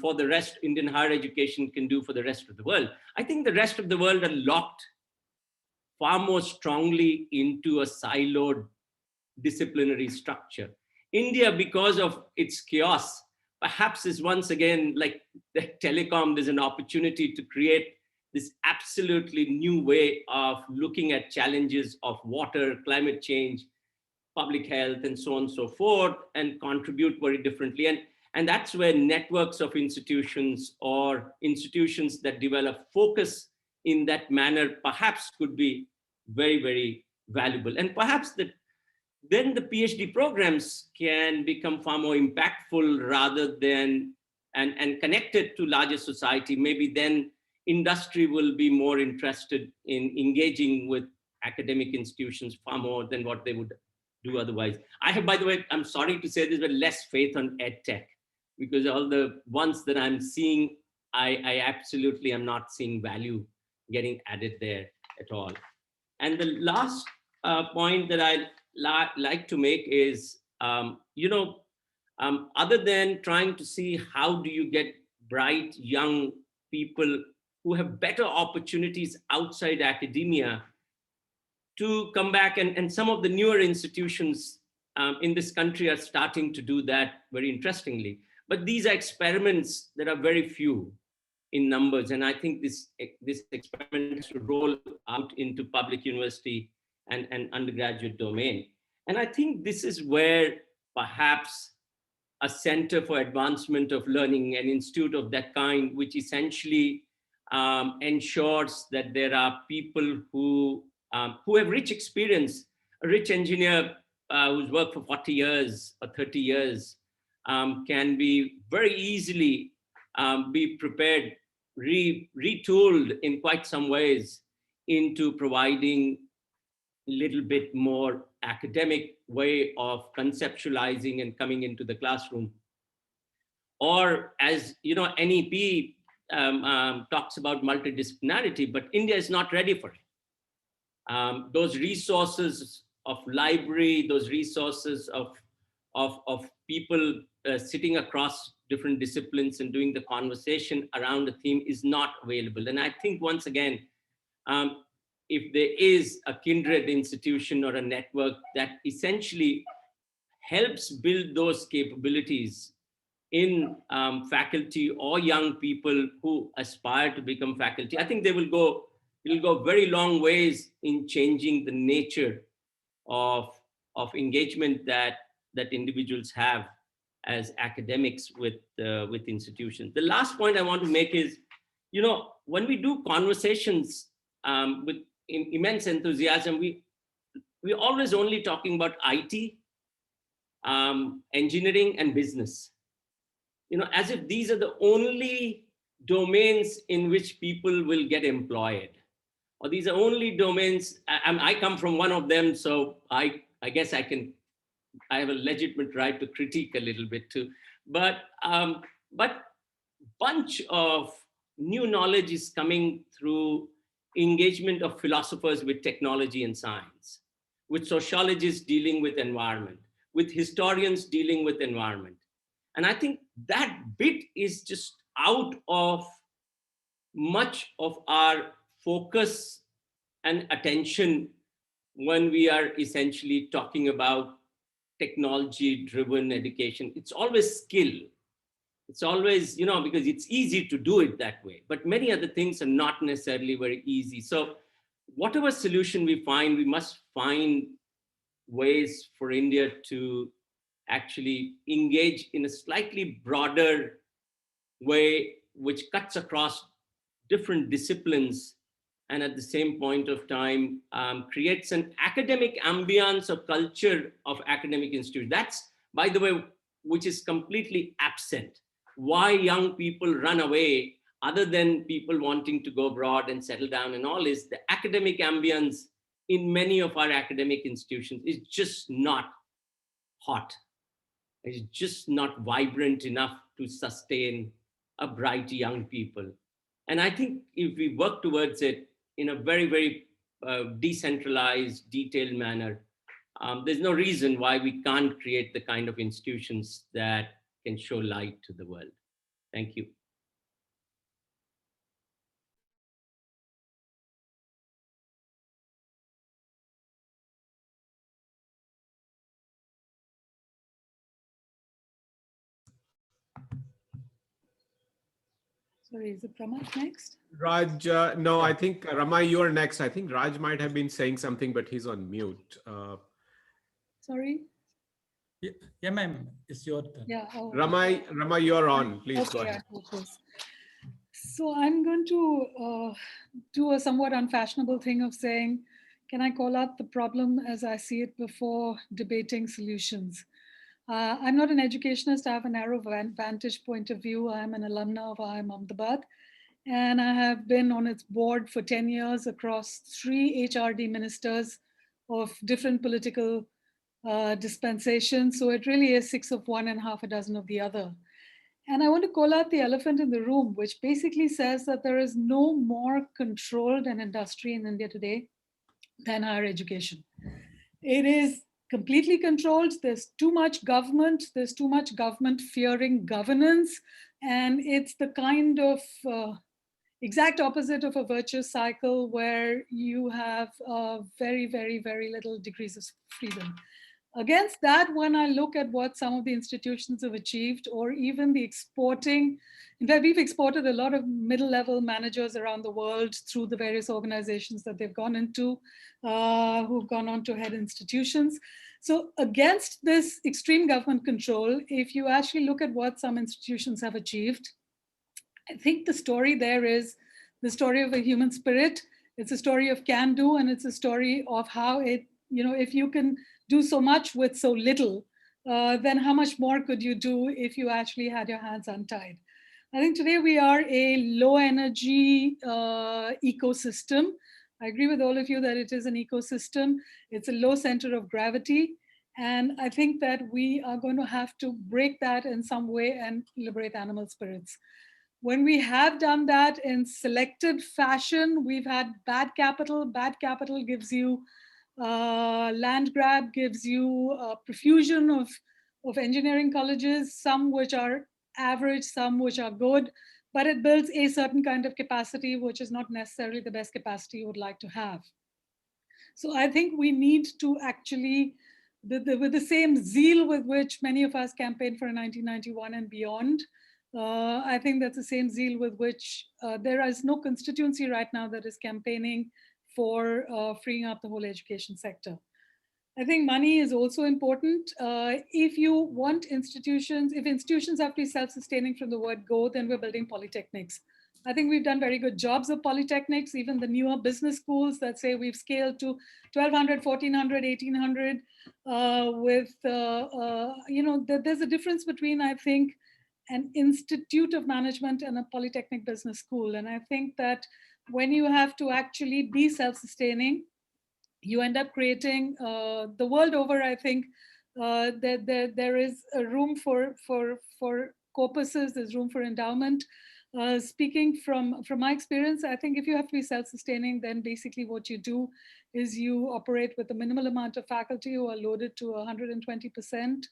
for the rest, Indian higher education can do for the rest of the world? I think the rest of the world are locked far more strongly into a siloed disciplinary structure. India, because of its chaos, perhaps is once again like the telecom, there's an opportunity to create this absolutely new way of looking at challenges of water, climate change, public health, and so on and so forth, and contribute very differently. And that's where networks of institutions or institutions that develop focus in that manner perhaps could be very, very valuable. And perhaps then the PhD programs can become far more impactful rather than, and connected to larger society. Maybe then industry will be more interested in engaging with academic institutions far more than what they would do otherwise. I have, by the way, I'm sorry to say this, but less faith on EdTech, because all the ones that I'm seeing, I absolutely am not seeing value getting added there at all. And the last point that I like to make is, other than trying to see how do you get bright young people who have better opportunities outside academia to come back, and some of the newer institutions in this country are starting to do that very interestingly. But these are experiments that are very few in numbers. And I think this experiment has to roll out into public university and undergraduate domain. And I think this is where perhaps a center for advancement of learning, an institute of that kind, which essentially ensures that there are people who have rich experience, a rich engineer who's worked for 40 years or 30 years, can be very easily be prepared, retooled in quite some ways into providing a little bit more academic way of conceptualizing and coming into the classroom. Or as you know, NEP talks about multidisciplinarity, but India is not ready for it. Those resources of library, those resources of people sitting across different disciplines and doing the conversation around a theme is not available. And I think once again, if there is a kindred institution or a network that essentially helps build those capabilities in faculty or young people who aspire to become faculty, I think it'll go very long ways in changing the nature of engagement that individuals have as academics with institutions. The last point I want to make is, when we do conversations with immense enthusiasm, we're always only talking about IT, engineering, and business. As if these are the only domains in which people will get employed, or these are only domains. I come from one of them, so I guess I have a legitimate right to critique a little bit too. But bunch of new knowledge is coming through engagement of philosophers with technology and science, with sociologists dealing with environment, with historians dealing with environment. And I think that bit is just out of much of our focus and attention when we are essentially talking about technology-driven education. It's always skill. It's always, because it's easy to do it that way, but many other things are not necessarily very easy. So whatever solution we find, we must find ways for India to actually engage in a slightly broader way, which cuts across different disciplines, and at the same point of time creates an academic ambience or culture of academic institutes. That's, by the way, which is completely absent. Why young people run away, other than people wanting to go abroad and settle down and all, is the academic ambience in many of our academic institutions is just not hot. It's just not vibrant enough to sustain a bright young people. And I think if we work towards it in a very, very decentralized, detailed manner, there's no reason why we can't create the kind of institutions that can show light to the world. Thank you. Sorry, is it Pramod next? Raj, no, I think Rama, you're next. I think Raj might have been saying something, but he's on mute. Sorry. Yeah, ma'am, it's your turn. Yeah. Oh, Rama, you're on. Please go okay, ahead. So I'm going to do a somewhat unfashionable thing of saying, can I call out the problem as I see it before debating solutions? I'm not an educationist. I have a narrow vantage point of view. I'm an alumna of IIM Ahmedabad, and I have been on its board for 10 years across 3 HRD ministers of different political dispensations. So it really is 6 of one and half a dozen of the other. And I want to call out the elephant in the room, which basically says that there is no more controlled an industry in India today than higher education. It is completely controlled. There's too much government. There's too much government fearing governance. And it's the kind of exact opposite of a virtuous cycle where you have very, very, very little degrees of freedom. Against that, when I look at what some of the institutions have achieved, or even the exporting, in fact, we've exported a lot of middle-level managers around the world through the various organizations that they've gone into, who've gone on to head institutions. So against this extreme government control, if you actually look at what some institutions have achieved, I think the story there is the story of a human spirit. It's a story of can do, and it's a story of how it, if you can do so much with so little, then how much more could you do if you actually had your hands untied? I think today we are a low energy ecosystem. I agree with all of you that it is an ecosystem. It's a low center of gravity. And I think that we are going to have to break that in some way and liberate animal spirits. When we have done that in selected fashion, we've had bad capital. Bad capital gives you land grab, gives you a profusion of engineering colleges, some which are average, some which are good, but it builds a certain kind of capacity, which is not necessarily the best capacity you would like to have. So I think we need to actually, with the same zeal with which many of us campaigned for 1991 and beyond, I think that's the same zeal with which there is no constituency right now that is campaigning for freeing up the whole education sector. I think money is also important. If you want institutions, if institutions have to be self-sustaining from the word go, then we're building polytechnics. I think we've done very good jobs of polytechnics, even the newer business schools that say we've scaled to 1,200, 1,400, 1,800 there's a difference between, I think, an institute of management and a polytechnic business school. And I think that when you have to actually be self-sustaining, you end up creating the world over. I think there is a room for corpuses, there's room for endowment. Speaking from my experience, I think if you have to be self-sustaining, then basically what you do is you operate with a minimal amount of faculty who are loaded to 120%.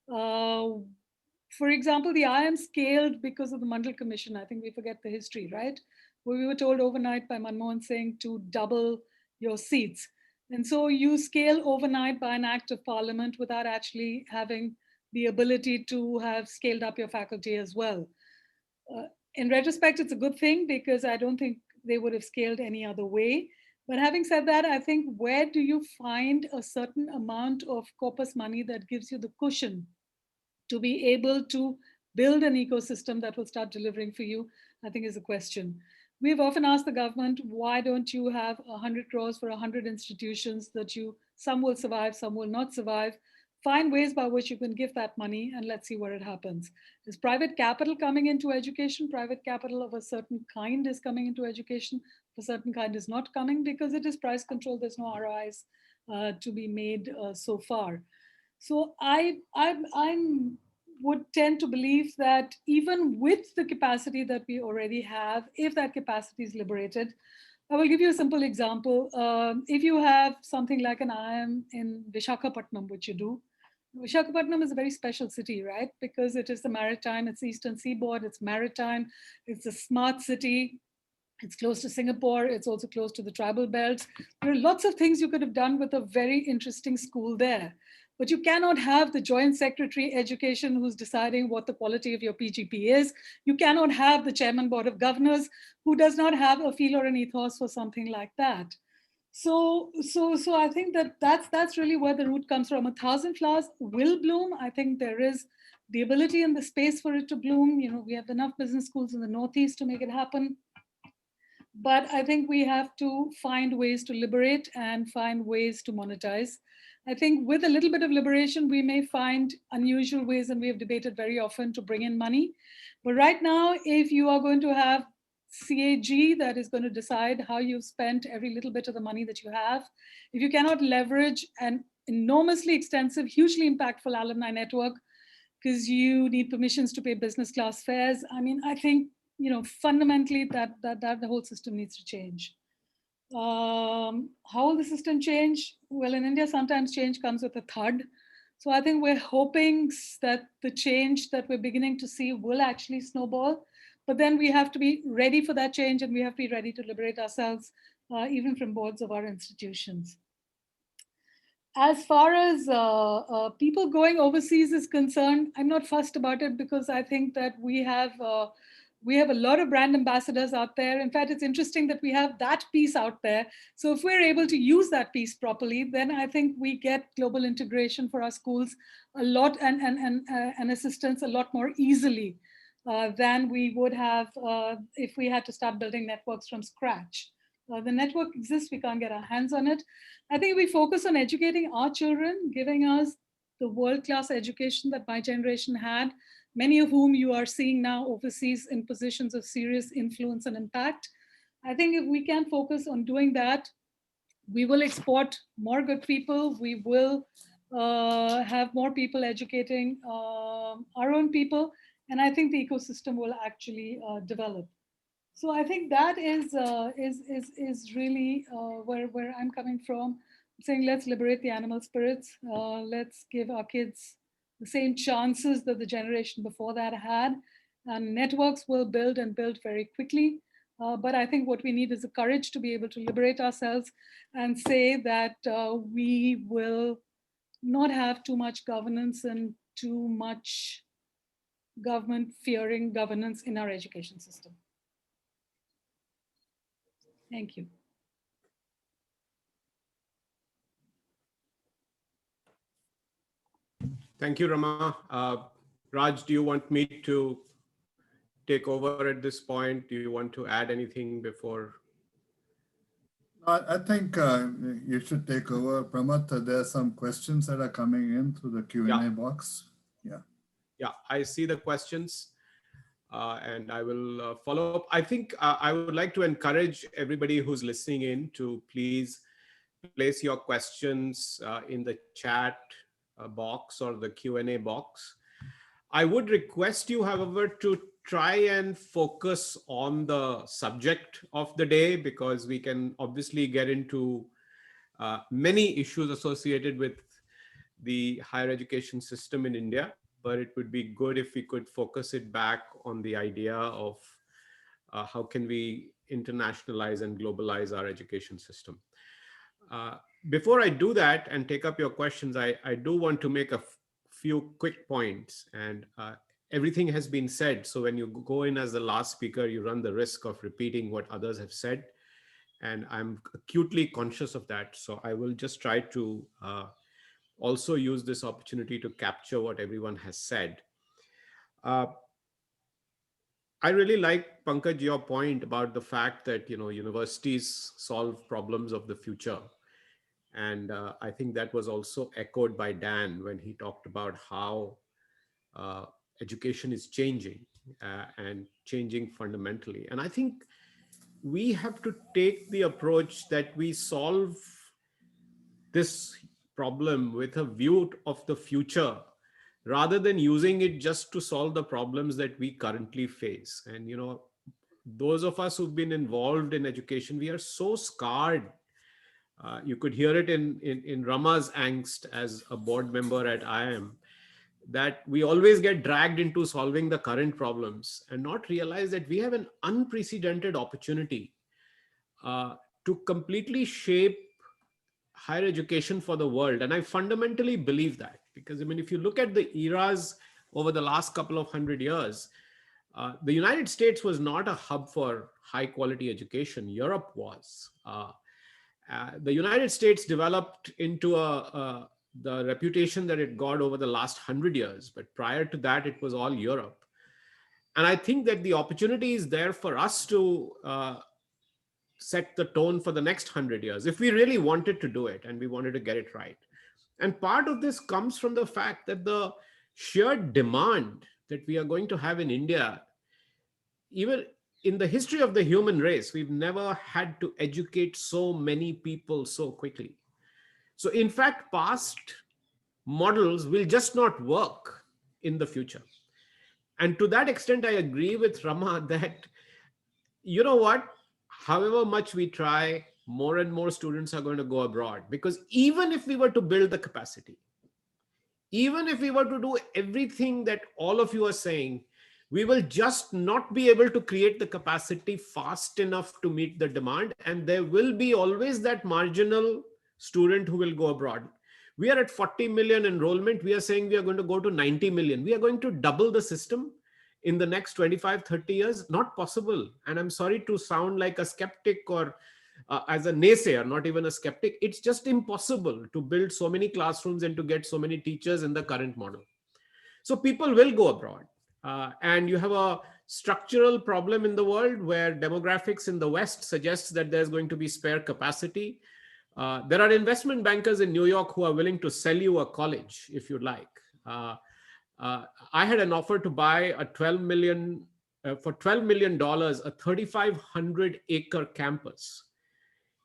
For example, the IIM scaled because of the Mandal Commission. I think we forget the history, right? where we were told overnight by Manmohan Singh to double your seats. And so you scale overnight by an act of parliament without actually having the ability to have scaled up your faculty as well. In retrospect, it's a good thing because I don't think they would have scaled any other way. But having said that, I think where do you find a certain amount of corpus money that gives you the cushion to be able to build an ecosystem that will start delivering for you, I think is a question. We've often asked the government, why don't you have 100 crores for 100 institutions that some will survive, some will not survive. Find ways by which you can give that money and let's see where it happens. Is private capital coming into education? Private capital of a certain kind is coming into education. Of a certain kind is not coming because it is price controlled. There's no ROIs to be made so far. So I would tend to believe that even with the capacity that we already have, if that capacity is liberated, I will give you a simple example. If you have something like an IIM in Visakhapatnam, which you do, Visakhapatnam is a very special city, right? Because it is the maritime, it's eastern seaboard, it's maritime, it's a smart city, it's close to Singapore, it's also close to the tribal belts. There are lots of things you could have done with a very interesting school there. But you cannot have the Joint Secretary Education who's deciding what the quality of your PGP is. You cannot have the Chairman Board of Governors who does not have a feel or an ethos for something like that. So I think that's really where the root comes from. 1,000 flowers will bloom. I think there is the ability and the space for it to bloom. You know, we have enough business schools in the Northeast to make it happen. But I think we have to find ways to liberate and find ways to monetize. I think with a little bit of liberation, we may find unusual ways, and we have debated very often, to bring in money. But right now, if you are going to have CAG that is going to decide how you've spent every little bit of the money that you have, if you cannot leverage an enormously extensive, hugely impactful alumni network, because you need permissions to pay business class fares, I mean, I think, you know, fundamentally that the whole system needs to change. How will the system change? Well, in India, sometimes change comes with a thud. So I think we're hoping that the change that we're beginning to see will actually snowball. But then we have to be ready for that change, and we have to be ready to liberate ourselves, even from boards of our institutions. As far as people going overseas is concerned, I'm not fussed about it because I think that we have a lot of brand ambassadors out there. In fact, it's interesting that we have that piece out there. So if we're able to use that piece properly, then I think we get global integration for our schools a lot and assistance a lot more easily than we would have if we had to start building networks from scratch. The network exists, we can't get our hands on it. I think we focus on educating our children, giving us the world-class education that my generation had, many of whom you are seeing now overseas in positions of serious influence and impact. I think if we can focus on doing that, we will export more good people. We will have more people educating our own people. And I think the ecosystem will actually develop. So I think that is really where I'm coming from. I'm saying let's liberate the animal spirits. Let's give our kids the same chances that the generation before that had. And networks will build and build very quickly. But I think what we need is the courage to be able to liberate ourselves and say that we will not have too much governance and too much government fearing governance in our education system. Thank you. Thank you, Rama. Raj, do you want me to take over at this point? Do you want to add anything before? I think you should take over. Pramath, there are some questions that are coming in through the Q&A box. Yeah, I see the questions and I will follow up. I think I would like to encourage everybody who's listening in to please place your questions in the chat box or the Q&A box. I would request you, however, to try and focus on the subject of the day, because we can obviously get into many issues associated with the higher education system in India, but it would be good if we could focus it back on the idea of how can we internationalize and globalize our education system. Before I do that and take up your questions, I do want to make a few quick points, and everything has been said. So when you go in as the last speaker, you run the risk of repeating what others have said. And I'm acutely conscious of that. So I will just try to also use this opportunity to capture what everyone has said. I really like, Pankaj, your point about the fact that, universities solve problems of the future. And I think that was also echoed by Dan when he talked about how education is changing and changing fundamentally. And I think we have to take the approach that we solve this problem with a view of the future, rather than using it just to solve the problems that we currently face. And, those of us who've been involved in education, we are so scarred. You could hear it in Rama's angst as a board member at IIM, that we always get dragged into solving the current problems and not realize that we have an unprecedented opportunity to completely shape higher education for the world. And I fundamentally believe that, because if you look at the eras over the last couple of 100 years, the United States was not a hub for high quality education. Europe was. The United States developed into the reputation that it got over the last 100 years. But prior to that, it was all Europe. And I think that the opportunity is there for us to set the tone for the next 100 years, if we really wanted to do it and we wanted to get it right. And part of this comes from the fact that the sheer demand that we are going to have in India, even in the history of the human race, we've never had to educate so many people so quickly. So in fact, past models will just not work in the future. And to that extent, I agree with Rama that, however much we try, more and more students are going to go abroad. Because even if we were to build the capacity, even if we were to do everything that all of you are saying, we will just not be able to create the capacity fast enough to meet the demand. And there will be always that marginal student who will go abroad. We are at 40 million enrollment. We are saying we are going to go to 90 million. We are going to double the system in the next 25, 30 years. Not possible. And I'm sorry to sound like a skeptic or as a naysayer, not even a skeptic. It's just impossible to build so many classrooms and to get so many teachers in the current model. So people will go abroad. And you have a structural problem in the world where demographics in the West suggests that there's going to be spare capacity. There are investment bankers in New York who are willing to sell you a college if you'd like. I had an offer to buy a $12 million, a 3,500 acre campus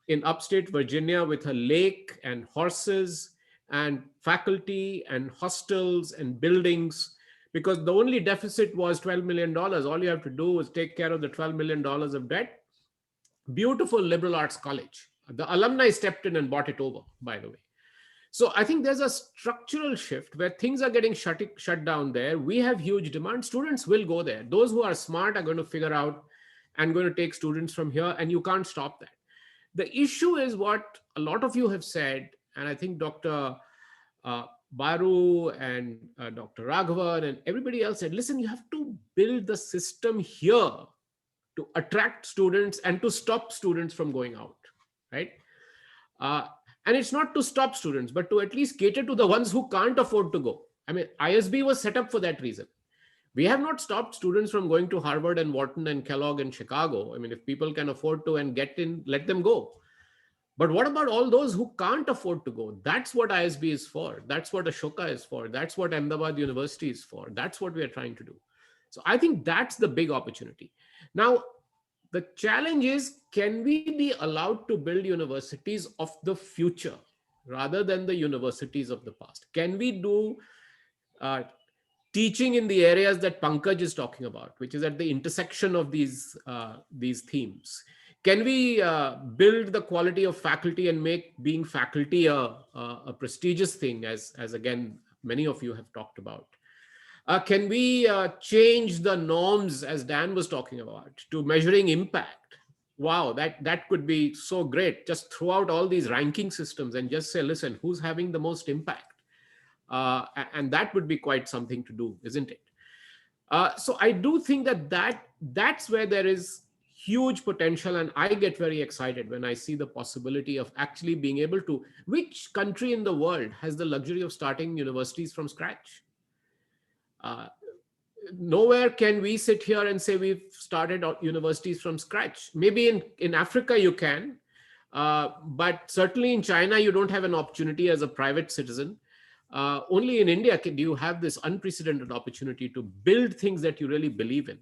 in upstate Virginia with a lake and horses and faculty and hostels and buildings, because the only deficit was $12 million. All you have to do is take care of the $12 million of debt. Beautiful liberal arts college. The alumni stepped in and bought it over, by the way. So I think there's a structural shift where things are getting shut down there. We have huge demand. Students will go there. Those who are smart are going to figure out and going to take students from here, and you can't stop that. The issue is what a lot of you have said, and I think Dr. Baru and Dr. Raghavan and everybody else said, listen, you have to build the system here to attract students and to stop students from going out, right? And it's not to stop students, but to at least cater to the ones who can't afford to go. I mean, ISB was set up for that reason. We have not stopped students from going to Harvard and Wharton and Kellogg and Chicago. I mean, if people can afford to and get in, let them go. But what about all those who can't afford to go? That's what ISB is for. That's what Ashoka is for. That's what Ahmedabad University is for. That's what we are trying to do. So I think that's the big opportunity. Now, the challenge is, can we be allowed to build universities of the future rather than the universities of the past? Can we do teaching in the areas that Pankaj is talking about, which is at the intersection of these themes? Can we build the quality of faculty and make being faculty a prestigious thing, as again, many of you have talked about? Can we change the norms, as Dan was talking about, to measuring impact? Wow, that could be so great. Just throw out all these ranking systems and just say, listen, who's having the most impact? And that would be quite something to do, isn't it? So I do think that's where there is huge potential, and I get very excited when I see the possibility of actually being able to. Which country in the world has the luxury of starting universities from scratch? Nowhere can we sit here and say we've started universities from scratch. Maybe in Africa you can, but certainly in China you don't have an opportunity as a private citizen. Only in India do you have this unprecedented opportunity to build things that you really believe in.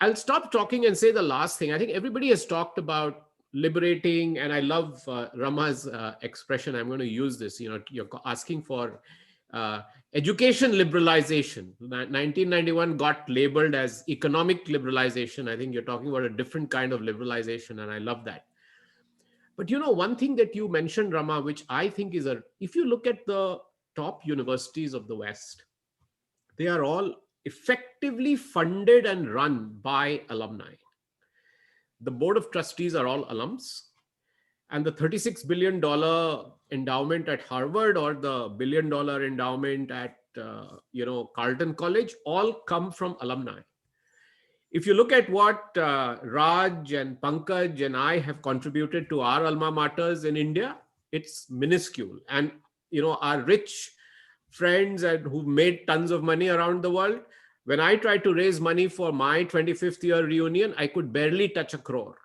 I'll stop talking and say the last thing. I think everybody has talked about liberating, and I love Rama's expression. I'm going to use this. You know, you're asking for education liberalization. 1991 got labeled as economic liberalization. I think you're talking about a different kind of liberalization, and I love that. But you know, one thing that you mentioned, Rama, which I think is if you look at the top universities of the West, they are all effectively funded and run by alumni. The board of trustees are all alums, and the $36 billion endowment at Harvard or the $1 billion endowment at Carleton College all come from alumni. If you look at what Raj and Pankaj and I have contributed to our alma maters in India, it's minuscule. And our rich friends and who've made tons of money around the world, when I tried to raise money for my 25th year reunion, I could barely touch a crore.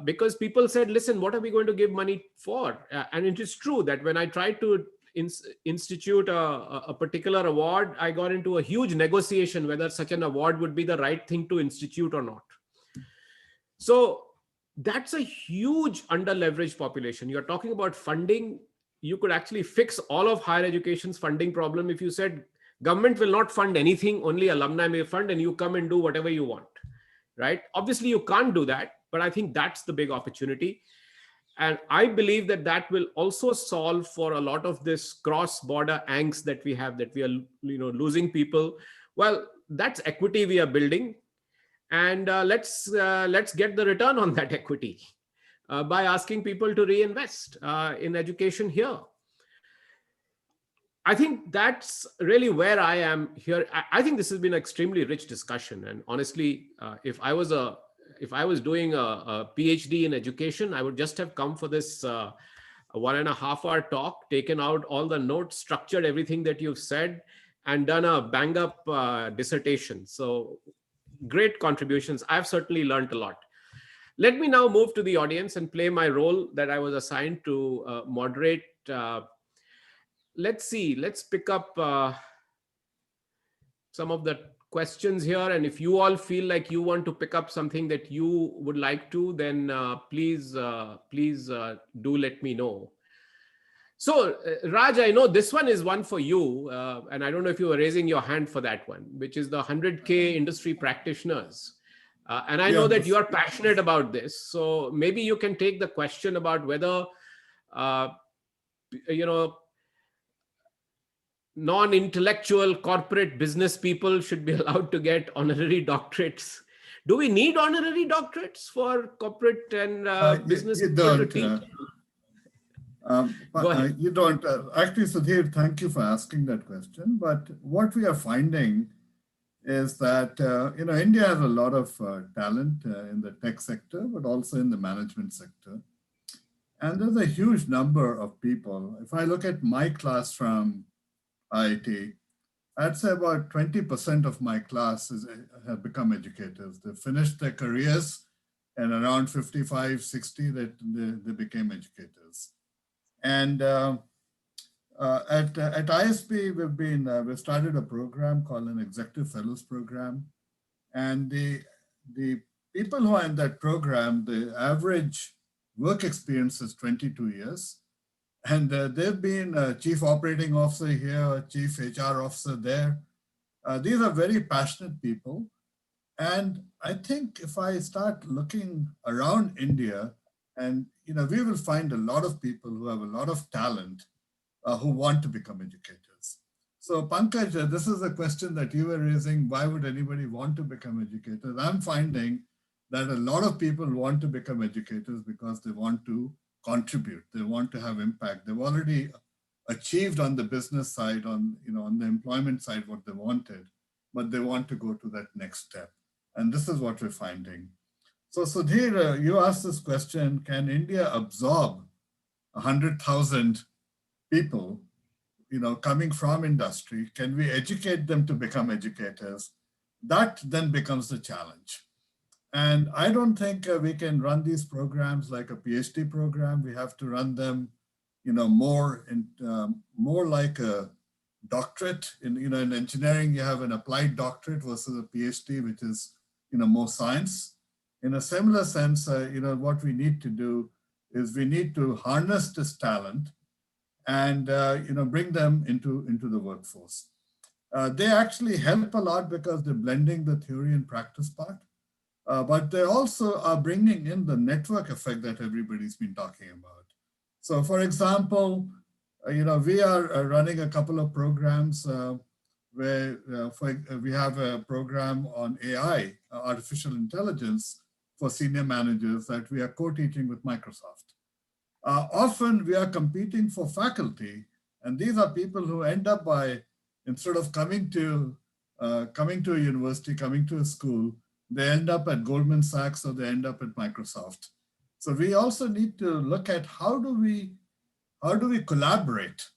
Because people said, listen, what are we going to give money for? And it is true that when I tried to institute a particular award, I got into a huge negotiation whether such an award would be the right thing to institute or not. So that's a huge underleveraged population. You're talking about funding. You could actually fix all of higher education's funding problem if you said government will not fund anything, only alumni may fund, and you come and do whatever you want, right? Obviously you can't do that, but I think that's the big opportunity. And I believe that will also solve for a lot of this cross-border angst that we have, that we are losing people. Well, that's equity we are building, and let's get the return on that equity by asking people to reinvest in education here. I think that's really where I am here. I think this has been an extremely rich discussion, and honestly, if I was doing a PhD in education, I would just have come for this 1.5 hour talk, taken out all the notes, structured everything that you've said, and done a bang up dissertation. So great contributions. I've certainly learned a lot. Let me now move to the audience and play my role that I was assigned to moderate. Let's see, let's pick up some of the questions here. And if you all feel like you want to pick up something that you would like to, then please do let me know. So Raj, I know this one is one for you. And I don't know if you were raising your hand for that one, which is the 100K industry practitioners. And I know that you are passionate about this. So maybe you can take the question about whether, non-intellectual corporate business people should be allowed to get honorary doctorates. Do we need honorary doctorates for corporate and business people to teach? You don't. Actually, Sudhir, thank you for asking that question. But what we are finding is that, India has a lot of talent in the tech sector, but also in the management sector. And there's a huge number of people. If I look at my class from IIT, I'd say about 20% of my class have become educators. They finished their careers, and around 55, 60, they became educators. And at ISB, we've started a program called an Executive Fellows Program. And the people who are in that program, the average work experience is 22 years. And they've been a chief operating officer here, a chief HR officer there. These are very passionate people. And I think if I start looking around India, and we will find a lot of people who have a lot of talent who want to become educators. So Pankaj, this is a question that you were raising. Why would anybody want to become educators? I'm finding that a lot of people want to become educators because they want to contribute. They want to have impact. They've already achieved on the business side, on the employment side, what they wanted, but they want to go to that next step. And this is what we're finding. So Sudhir, you asked this question: can India absorb 100,000 people, coming from industry? Can we educate them to become educators? That then becomes the challenge. And I don't think we can run these programs like a PhD program. We have to run them, more like a doctorate. In engineering, you have an applied doctorate versus a PhD, which is, more science. In a similar sense, what we need to do is we need to harness this talent and bring them into the workforce. They actually help a lot because they're blending the theory and practice part, but they also are bringing in the network effect that everybody's been talking about. So for example, we are running a couple of programs where we have a program on AI, artificial intelligence, for senior managers that we are co-teaching with Microsoft. Often we are competing for faculty, and these are people who end up by, instead of coming to a university, coming to a school, they end up at Goldman Sachs or they end up at Microsoft. So we also need to look at how do we collaborate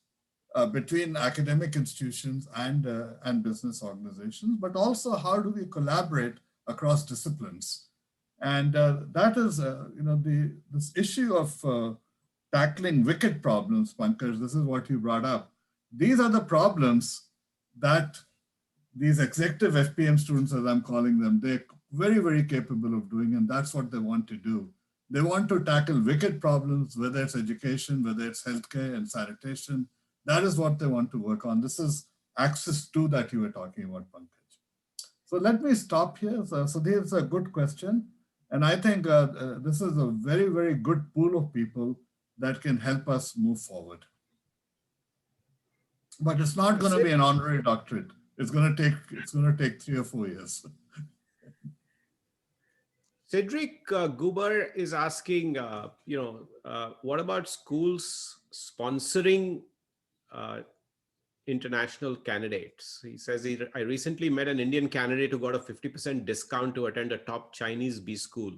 between academic institutions and business organizations, but also how do we collaborate across disciplines. And that is, this issue of tackling wicked problems, Pankaj, this is what you brought up. These are the problems that these executive FPM students, as I'm calling them, they're very, very capable of doing, and that's what they want to do. They want to tackle wicked problems, whether it's education, whether it's healthcare and sanitation. That is what they want to work on. This is access to that you were talking about, Pankaj. So let me stop here. So this is a good question. And I think this is a very, very good pool of people that can help us move forward. But it's not going to be an honorary doctorate. It's going to take 3 or 4 years. Cedric Guber is asking, what about schools sponsoring international candidates? He says, I recently met an Indian candidate who got a 50% discount to attend a top Chinese B school,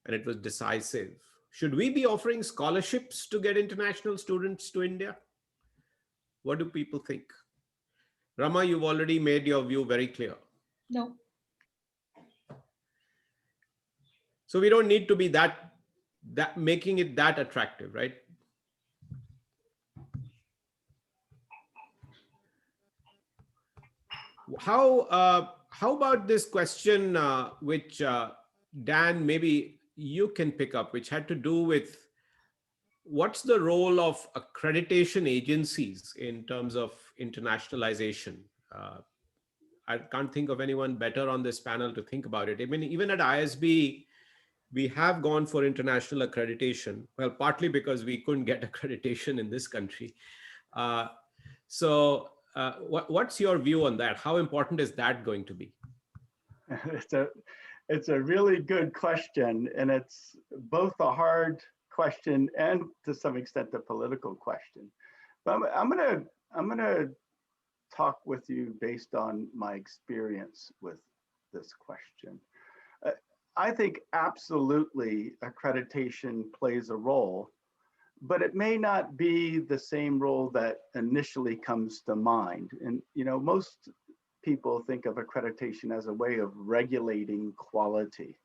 and it was decisive. Should we be offering scholarships to get international students to India? What do people think? Rama, you've already made your view very clear. No. So we don't need to be that making it that attractive, right? How about this question, which Dan, maybe you can pick up, which had to do with what's the role of accreditation agencies in terms of internationalization? I can't think of anyone better on this panel to think about it. I mean, even at ISB, we have gone for international accreditation. Well, partly because we couldn't get accreditation in this country. What's your view on that? How important is that going to be? It's a really good question, and it's both a hard question and to some extent a political question. But I'm gonna talk with you based on my experience with this question. I think absolutely accreditation plays a role, but it may not be the same role that initially comes to mind. And most people think of accreditation as a way of regulating quality,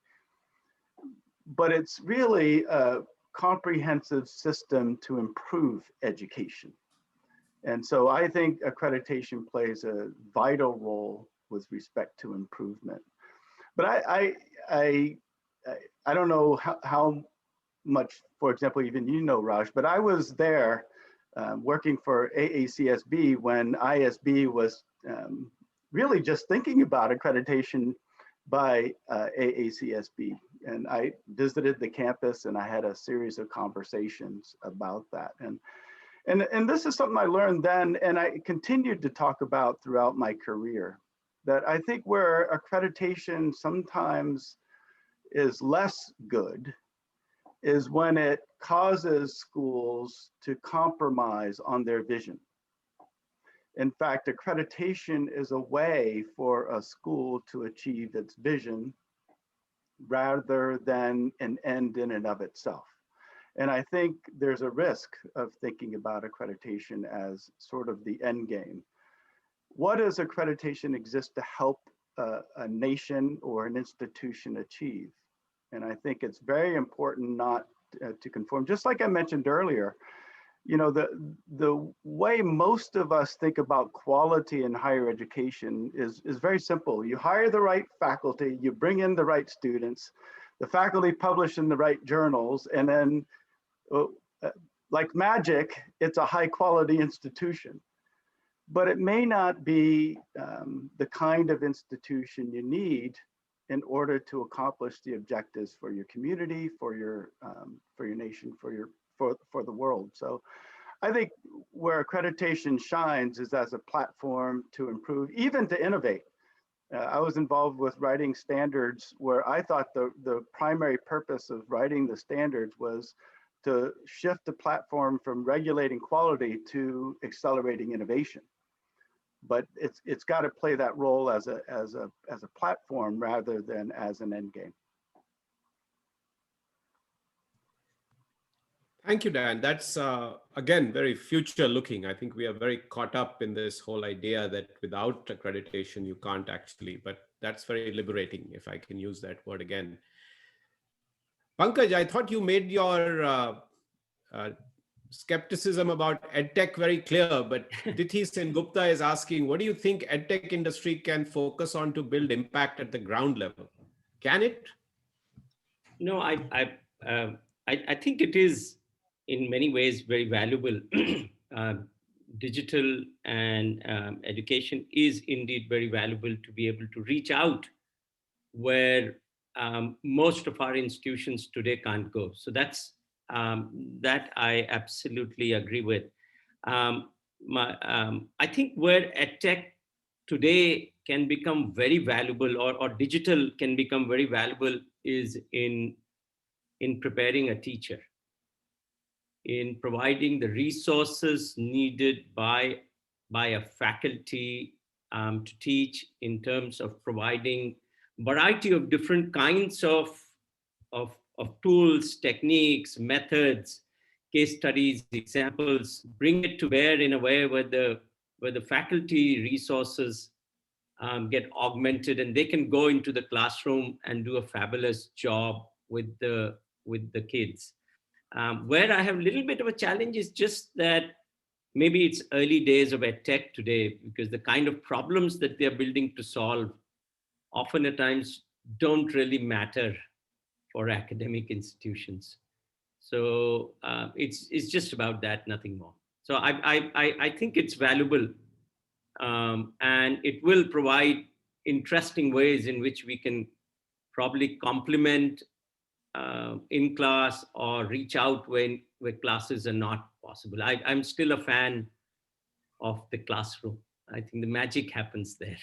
but it's really a comprehensive system to improve education. And so I think accreditation plays a vital role with respect to improvement. But I don't know how much, for example, even Raj, but I was there working for AACSB when ISB was really just thinking about accreditation by AACSB. And I visited the campus and I had a series of conversations about that. And this is something I learned then, and I continued to talk about throughout my career, that I think where accreditation sometimes is less good is when it causes schools to compromise on their vision. In fact, accreditation is a way for a school to achieve its vision rather than an end in and of itself. And I think there's a risk of thinking about accreditation as sort of the end game. What does accreditation exist to help a nation or an institution achieve? And I think it's very important not to conform. Just like I mentioned earlier, you know, the way most of us think about quality in higher education is very simple. You hire the right faculty, you bring in the right students, the faculty publish in the right journals, and then like magic, it's a high quality institution. But it may not be the kind of institution you need in order to accomplish the objectives for your community, for your nation, for the world. So I think where accreditation shines is as a platform to improve, even to innovate. I was involved with writing standards where I thought the primary purpose of writing the standards was to shift the platform from regulating quality to accelerating innovation. But it's got to play that role as a platform rather than as an end game. Thank you, Dan. That's, again, very future looking. I think we are very caught up in this whole idea that without accreditation, you can't actually, but that's very liberating, if I can use that word again. Pankaj, I thought you made your skepticism about EdTech very clear, but Tithi Sengupta is asking, what do you think EdTech industry can focus on to build impact at the ground level? Can it? No, I think it is in many ways very valuable. Digital and education is indeed very valuable to be able to reach out where most of our institutions today can't go. So that's that I absolutely agree with. I think where EdTech today can become very valuable, or digital can become very valuable, is in preparing a teacher, in providing the resources needed by a faculty to teach, in terms of providing variety of different kinds of tools, techniques, methods, case studies, examples, bring it to bear in a way where the faculty resources get augmented and they can go into the classroom and do a fabulous job with the kids. Where I have a little bit of a challenge is just that maybe it's early days of EdTech today, because the kind of problems that they're building to solve often at times don't really matter for academic institutions. So it's just about that, nothing more. So I think it's valuable, and it will provide interesting ways in which we can probably complement in class or reach out where classes are not possible. I'm still a fan of the classroom. I think the magic happens there.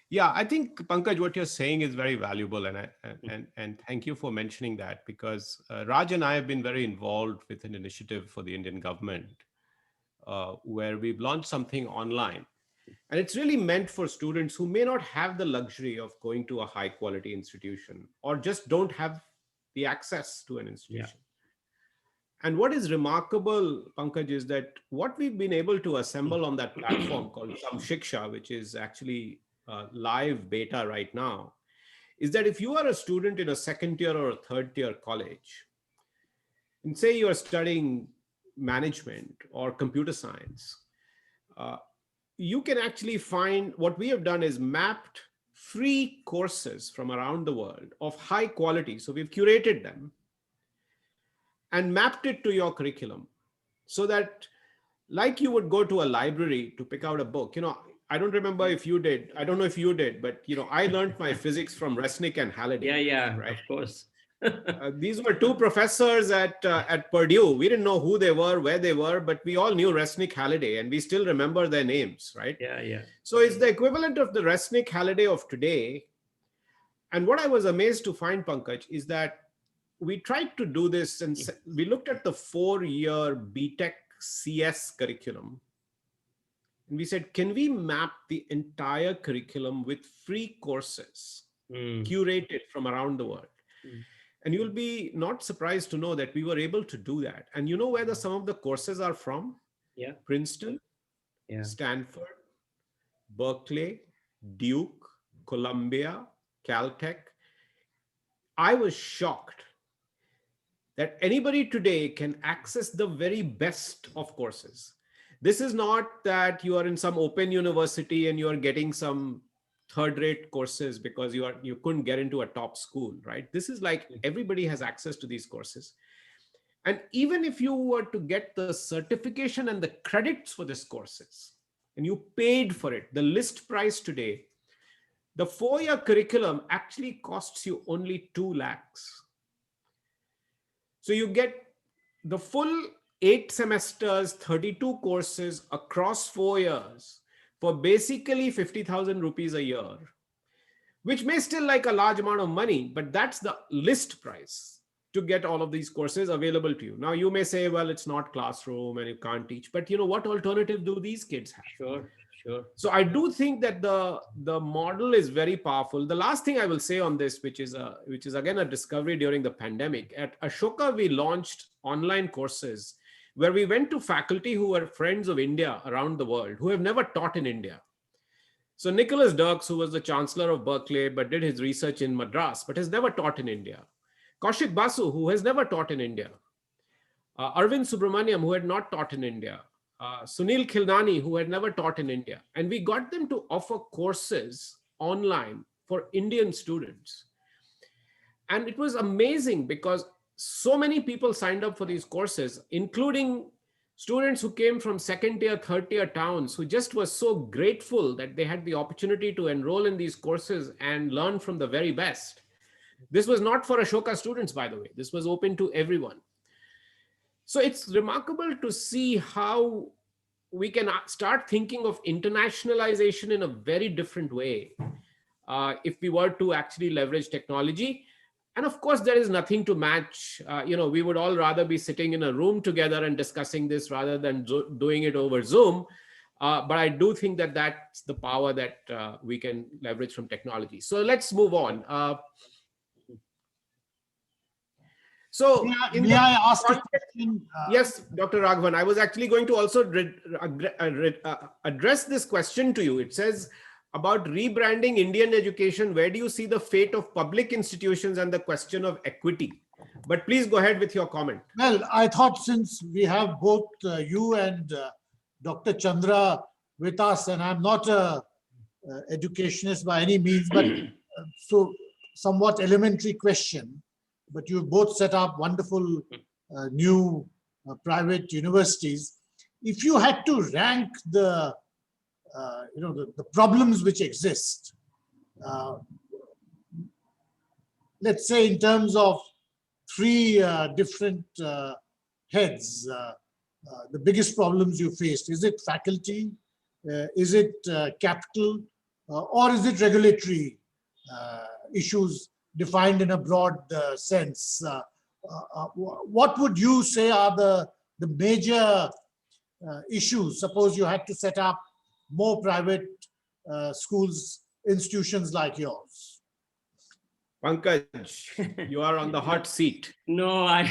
Yeah, I think, Pankaj, what you're saying is very valuable, and thank you for mentioning that, because Raj and I have been very involved with an initiative for the Indian government where we've launched something online, and it's really meant for students who may not have the luxury of going to a high quality institution or just don't have the access to an institution. Yeah. And what is remarkable, Pankaj, is that what we've been able to assemble on that platform called Shiksha, which is actually live beta right now, is that if you are a student in a second tier or a third tier college, and say you are studying management or computer science, you can actually find, what we have done is mapped free courses from around the world of high quality. So we've curated them and mapped it to your curriculum, so that like you would go to a library to pick out a book, you know, I don't remember if you did. I don't know if you did, but you know, I learned my physics from Resnick and Halliday. Yeah, right? Of course. These were two professors at Purdue. We didn't know who they were, where they were, but we all knew Resnick Halliday, and we still remember their names, right? Yeah, yeah. So it's the equivalent of the Resnick Halliday of today. And what I was amazed to find, Pankaj, is that we tried to do this, and we looked at the 4-year BTech CS curriculum. And we said, can we map the entire curriculum with free courses curated from around the world? And you'll be not surprised to know that we were able to do that. And you know where some of the courses are from? Yeah. Princeton, Stanford, Berkeley, Duke, Columbia, Caltech. I was shocked that anybody today can access the very best of courses. This is not that you are in some open university and you are getting some third-rate courses because you couldn't get into a top school, right? This is like everybody has access to these courses. And even if you were to get the certification and the credits for these courses, and you paid for it, the list price today, the 4-year curriculum actually costs you only 2 lakhs. So you get the full 8 semesters, 32 courses across 4 years for basically 50,000 rupees a year, which may still like a large amount of money, but that's the list price to get all of these courses available to you. Now you may say, well, it's not classroom and you can't teach, but you know, what alternative do these kids have? Sure. So I do think that the model is very powerful. The last thing I will say on this, which is again a discovery during the pandemic, at Ashoka, we launched online courses where we went to faculty who were friends of India around the world, who have never taught in India. So Nicholas Dirks, who was the chancellor of Berkeley, but did his research in Madras, but has never taught in India. Kaushik Basu, who has never taught in India. Arvind Subramaniam, who had not taught in India. Sunil Khilnani, who had never taught in India. And we got them to offer courses online for Indian students. And it was amazing because so many people signed up for these courses, including students who came from 2nd tier, 3rd tier towns, who just were so grateful that they had the opportunity to enroll in these courses and learn from the very best. This was not for Ashoka students, by the way. This was open to everyone. So it's remarkable to see how we can start thinking of internationalization in a very different way if we were to actually leverage technology. And of course, there is nothing to match. We would all rather be sitting in a room together and discussing this rather than doing it over Zoom. But I do think that that's the power that we can leverage from technology. So let's move on. So may I ask a question? Yes, Dr. Raghavan, I was actually going to also address this question to you. It says about rebranding Indian education. Where do you see the fate of public institutions and the question of equity? But please go ahead with your comment. Well, I thought since we have both you and Dr. Chandra with us, and I'm not a educationist by any means, but so somewhat elementary question. But you've both set up wonderful new private universities. If you had to rank the problems which exist, let's say in terms of 3 different heads, the biggest problems you faced, is it faculty, is it capital, or is it regulatory issues defined in a broad sense? What would you say are the major issues? Suppose you had to set up more private schools, institutions like yours. Pankaj, you are on the hot seat. No, I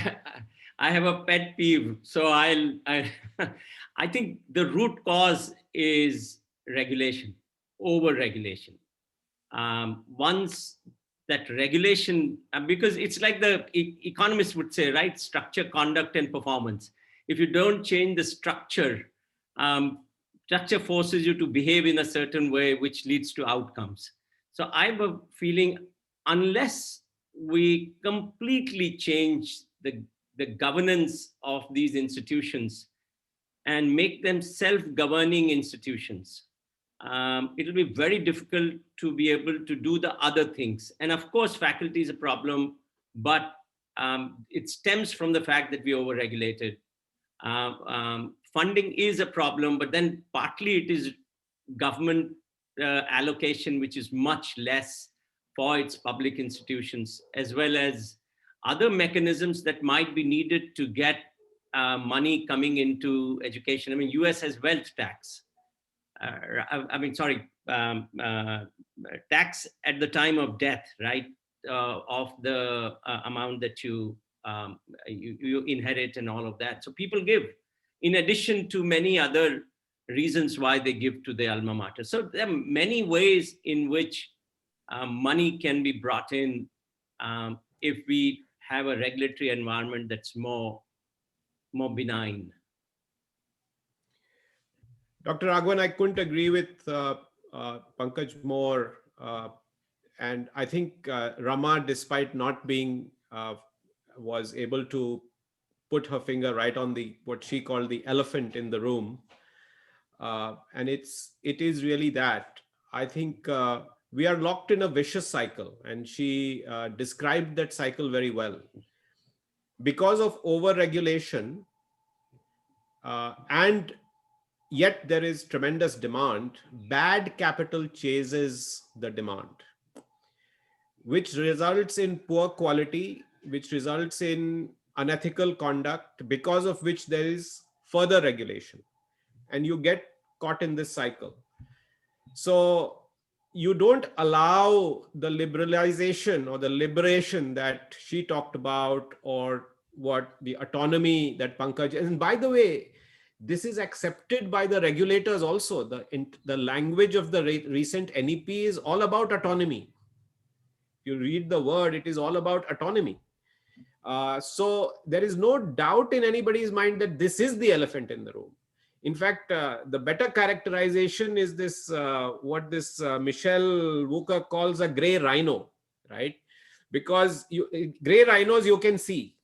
have a pet peeve. So I think the root cause is regulation, over-regulation. Once that regulation, because it's like the economists would say, right? Structure, conduct, and performance. If you don't change the structure, structure forces you to behave in a certain way, which leads to outcomes. So I have a feeling, unless we completely change the governance of these institutions and make them self-governing institutions, it'll be very difficult to be able to do the other things. And of course, faculty is a problem, but it stems from the fact that we overregulated. Funding is a problem, but then partly it is government allocation, which is much less for its public institutions, as well as other mechanisms that might be needed to get money coming into education. I mean, US has wealth tax. Tax at the time of death, right? Of the amount that you inherit and all of that. So people give, in addition to many other reasons why they give to the alma mater. So there are many ways in which money can be brought in if we have a regulatory environment that's more benign. Dr. Raghavan, I couldn't agree with Pankaj more. And I think Rama, despite not being, was able to put her finger right on the what she called the elephant in the room. And it is really that. I think we are locked in a vicious cycle, and she described that cycle very well. Because of over-regulation, and yet there is tremendous demand, bad capital chases the demand, which results in poor quality, which results in unethical conduct, because of which there is further regulation. And you get caught in this cycle. So you don't allow the liberalization or the liberation that she talked about, or what the autonomy that Pankaj, and by the way, this is accepted by the regulators also. The language of the recent NEP is all about autonomy. You read the word, it is all about autonomy. So there is no doubt in anybody's mind that this is the elephant in the room. In fact, the better characterization is this, what this Michelle Wucker calls a gray rhino, right? Because gray rhinos you can see,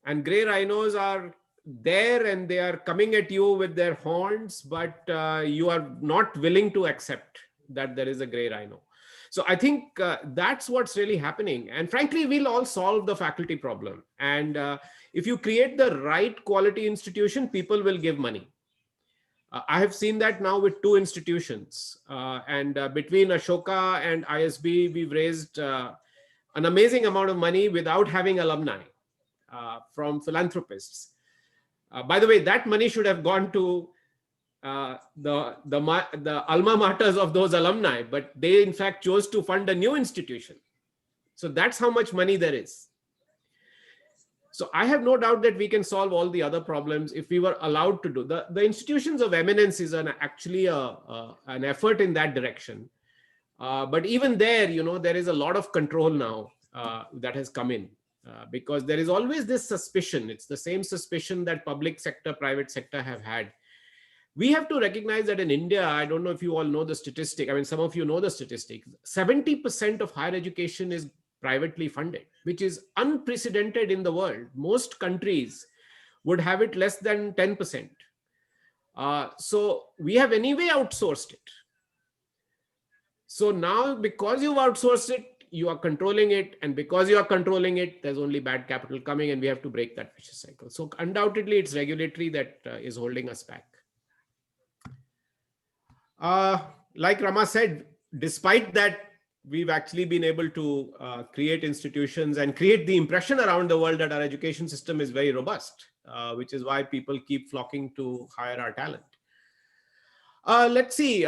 and gray rhinos are there and they are coming at you with their horns, but you are not willing to accept that there is a gray rhino. So I think that's what's really happening. And frankly, we'll all solve the faculty problem. And if you create the right quality institution, people will give money. I have seen that now with 2 institutions. And between Ashoka and ISB, we've raised an amazing amount of money without having alumni from philanthropists. By the way, that money should have gone to the alma maters of those alumni, but they in fact chose to fund a new institution. So that's how much money there is. So I have no doubt that we can solve all the other problems if we were allowed to do. The institutions of eminence is actually an effort in that direction. But even there, you know, there is a lot of control now that has come in. Because there is always this suspicion. It's the same suspicion that public sector, private sector have had. We have to recognize that in India, I don't know if you all know the statistic. I mean, some of you know the statistic. 70% of higher education is privately funded, which is unprecedented in the world. Most countries would have it less than 10%. So we have anyway outsourced it. So now, because you've outsourced it, you are controlling it, and because you are controlling it, there's only bad capital coming, and we have to break that vicious cycle. So undoubtedly, it's regulatory that is holding us back. Like Rama said, despite that, we've actually been able to create institutions and create the impression around the world that our education system is very robust, which is why people keep flocking to hire our talent. Let's see.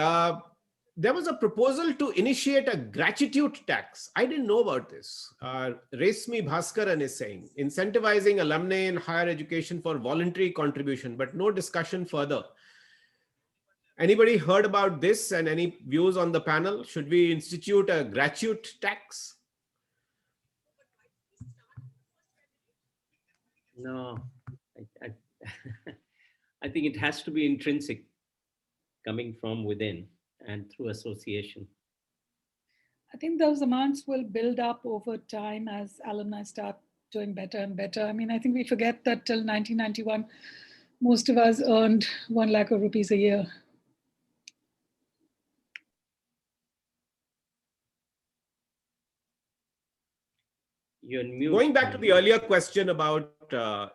There was a proposal to initiate a gratuity tax. I didn't know about this. Resmi Bhaskaran is saying, incentivizing alumni in higher education for voluntary contribution, but no discussion further. Anybody heard about this, and any views on the panel? Should we institute a gratuity tax? No, I think it has to be intrinsic, coming from within and through association. I think those amounts will build up over time as alumni start doing better and better. I mean, I think we forget that till 1991, most of us earned 1 lakh of rupees a year. You're mute. Going back to the earlier question about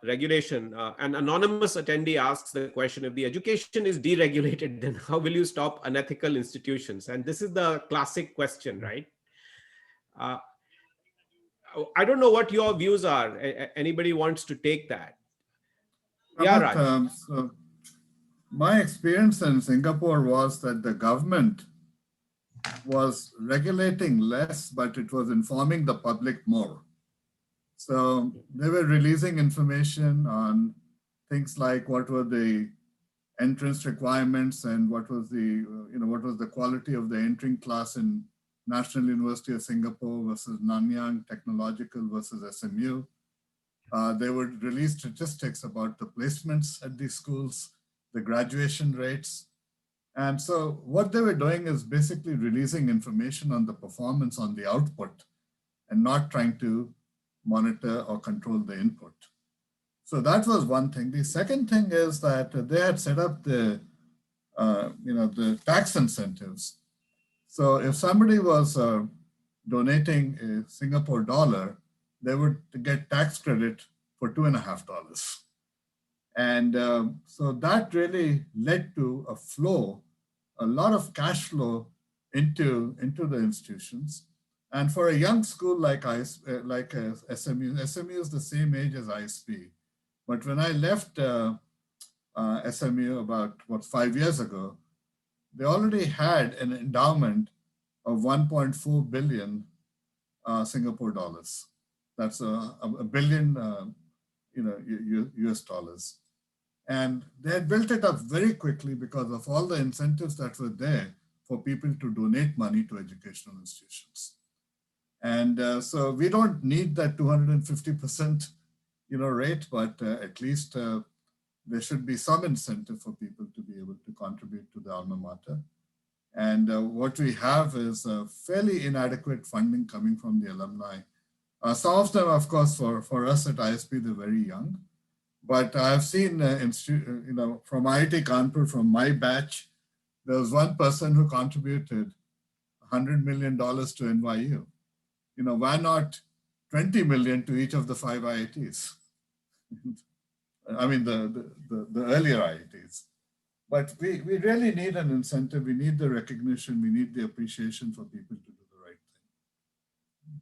regulation, an anonymous attendee asks the question, if the education is deregulated, then how will you stop unethical institutions? And this is the classic question, right? I don't know what your views are. Anybody wants to take that? Yeah, Raj. So my experience in Singapore was that the government was regulating less, but it was informing the public more. So they were releasing information on things like what were the entrance requirements and what was the quality of the entering class in National University of Singapore versus Nanyang Technological versus SMU. They would release statistics about the placements at these schools, the graduation rates. And so what they were doing is basically releasing information on the performance on the output and not trying to monitor or control the input. So that was one thing. The second thing is that they had set up the tax incentives. So if somebody was donating a Singapore dollar, they would get tax credit for $2.50. And so that really led to a lot of cash flow into the institutions. And for a young school like SMU is the same age as ISB. But when I left SMU about 5 years ago, they already had an endowment of 1.4 billion Singapore dollars. That's a billion US dollars. And they had built it up very quickly because of all the incentives that were there for people to donate money to educational institutions. And so we don't need that 250% rate, but at least there should be some incentive for people to be able to contribute to the alma mater. And what we have is fairly inadequate funding coming from the alumni. Some of them, of course, for us at ISB, they're very young. But I've seen, from IIT Kanpur, from my batch, there was one person who contributed $100 million to NYU. Why not 20 million to each of the 5 IITs? I mean, the earlier IITs. But we really need an incentive. We need the recognition. We need the appreciation for people to do the right thing.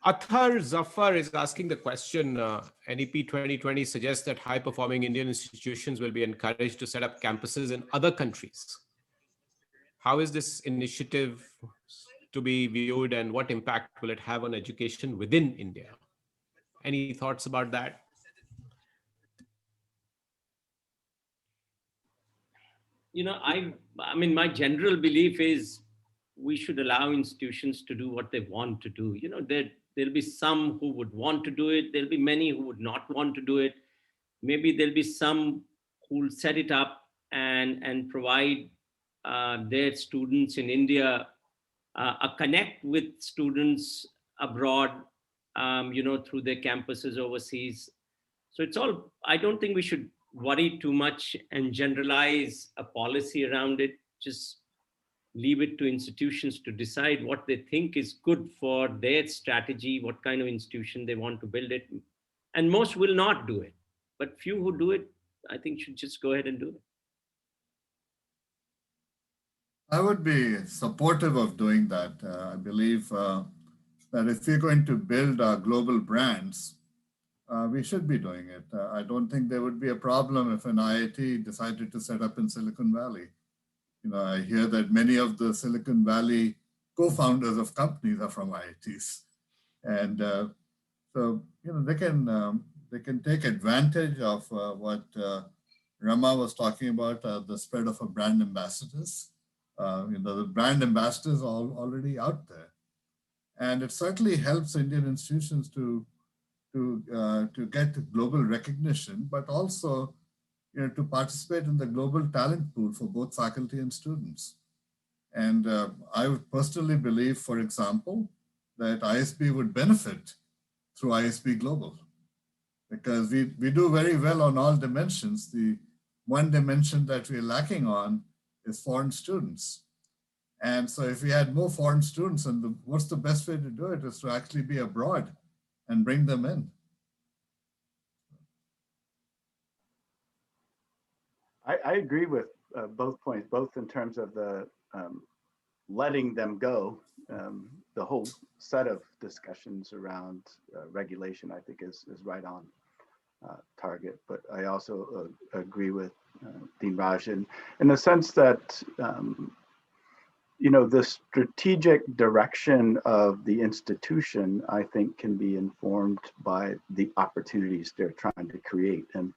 Athar Zafar is asking the question, NEP 2020 suggests that high-performing Indian institutions will be encouraged to set up campuses in other countries. How is this initiative to be viewed and what impact will it have on education within India? Any thoughts about that? I mean, my general belief is we should allow institutions to do what they want to do. There'll be some who would want to do it. There'll be many who would not want to do it. Maybe there'll be some who will set it up and provide their students in India a connect with students abroad, through their campuses overseas. So I don't think we should worry too much and generalize a policy around it. Just leave it to institutions to decide what they think is good for their strategy, what kind of institution they want to build it. And most will not do it, but few who do it, I think should just go ahead and do it. I would be supportive of doing that. I believe that if we're going to build our global brands, we should be doing it. I don't think there would be a problem if an IIT decided to set up in Silicon Valley. I hear that many of the Silicon Valley co-founders of companies are from IITs. And so, they can take advantage of what Rama was talking about, the spread of brand ambassadors. The brand ambassadors are already out there. And it certainly helps Indian institutions to get global recognition, but also to participate in the global talent pool for both faculty and students. And I would personally believe, for example, that ISB would benefit through ISB Global, because we do very well on all dimensions. The one dimension that we're lacking on is foreign students. And so if we had more foreign students, and what's the best way to do it is to actually be abroad and bring them in. I agree with both points, both in terms of the letting them go. The whole set of discussions around regulation, I think, is right on target. But I also agree with Dean Raj in the sense that the strategic direction of the institution, I think, can be informed by the opportunities they're trying to create. And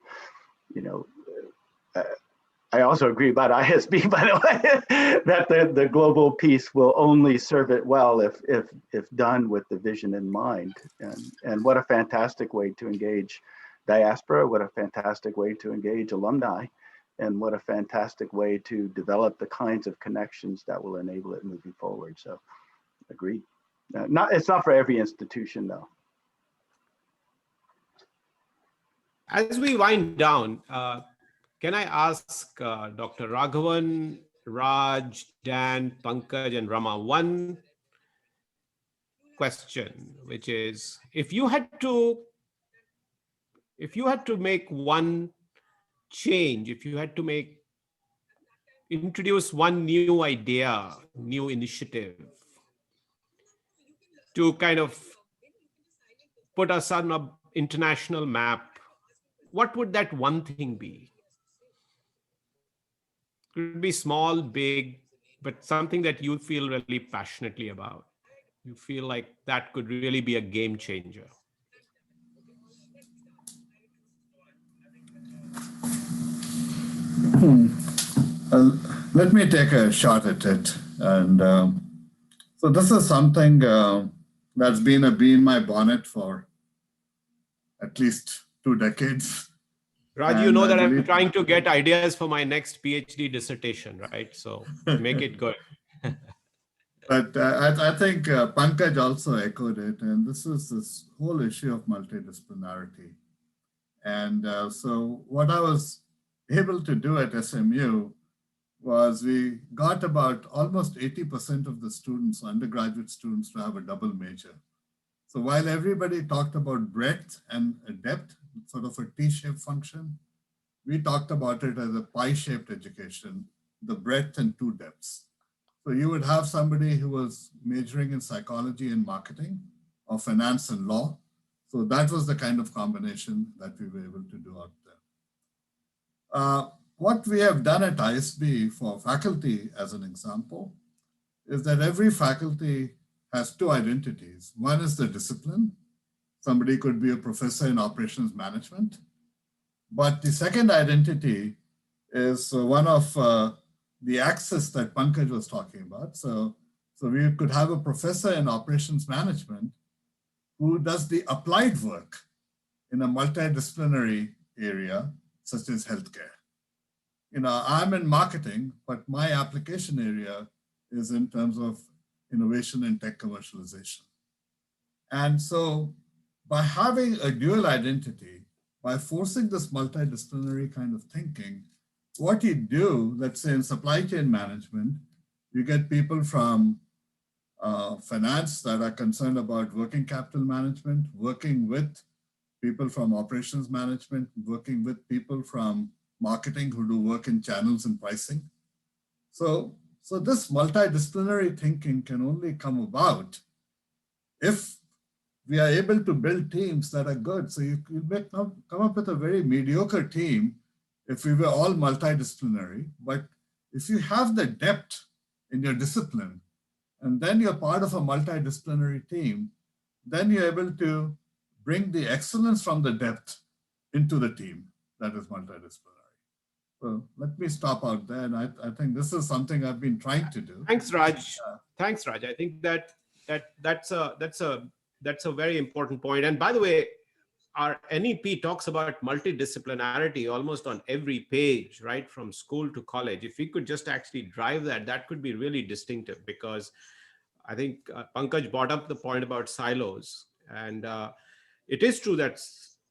I also agree about ISB, by the way, that the global piece will only serve it well if done with the vision in mind. And what a fantastic way to engage diaspora, what a fantastic way to engage alumni, and what a fantastic way to develop the kinds of connections that will enable it moving forward. So, agreed. It's not for every institution, though. As we wind down, can I ask Dr. Raghavan, Raj, Dan, Pankaj, and Rama one question, which is, if you had to make one change, if you had to introduce one new idea, new initiative to kind of put us on an international map, what would that one thing be? Could be small, big, but something that you feel really passionately about. You feel like that could really be a game changer. Let me take a shot at it. And so this is something that's been a bee in my bonnet for at least 2 decades. Raj, And you know that I'm trying to get ideas for my next PhD dissertation, right? So make it good. But I think Pankaj also echoed it, and this is this whole issue of multidisciplinarity. And so what I was able to do at SMU was we got about almost 80% of the students, undergraduate students, to have a double major. So while everybody talked about breadth and depth, sort of a T-shaped function, we talked about it as a pie-shaped education, the breadth and 2 depths. So you would have somebody who was majoring in psychology and marketing, or finance and law. So that was the kind of combination that we were able to do out there. What we have done at ISB for faculty, as an example, is that every faculty has 2 identities. One is the discipline. Somebody could be a professor in operations management. But the second identity is one of the axis that Pankaj was talking about. So we could have a professor in operations management who does the applied work in a multidisciplinary area, such as healthcare. I'm in marketing, but my application area is in terms of innovation and tech commercialization. And so by having a dual identity, by forcing this multidisciplinary kind of thinking, what you do, let's say in supply chain management, you get people from finance that are concerned about working capital management, working with people from operations management, working with people from marketing who do work in channels and pricing. So this multidisciplinary thinking can only come about if we are able to build teams that are good. So you may come up with a very mediocre team if we were all multidisciplinary, but if you have the depth in your discipline, and then you're part of a multidisciplinary team, then you're able to bring the excellence from the depth into the team that is multidisciplinary. So let me stop out there. And I think this is something I've been trying to do. Thanks, Raj. Thanks, Raj. I think that's a very important point. And by the way, our NEP talks about multidisciplinarity almost on every page, right, from school to college. If we could just actually drive that could be really distinctive, because I think Pankaj brought up the point about silos. And it is true that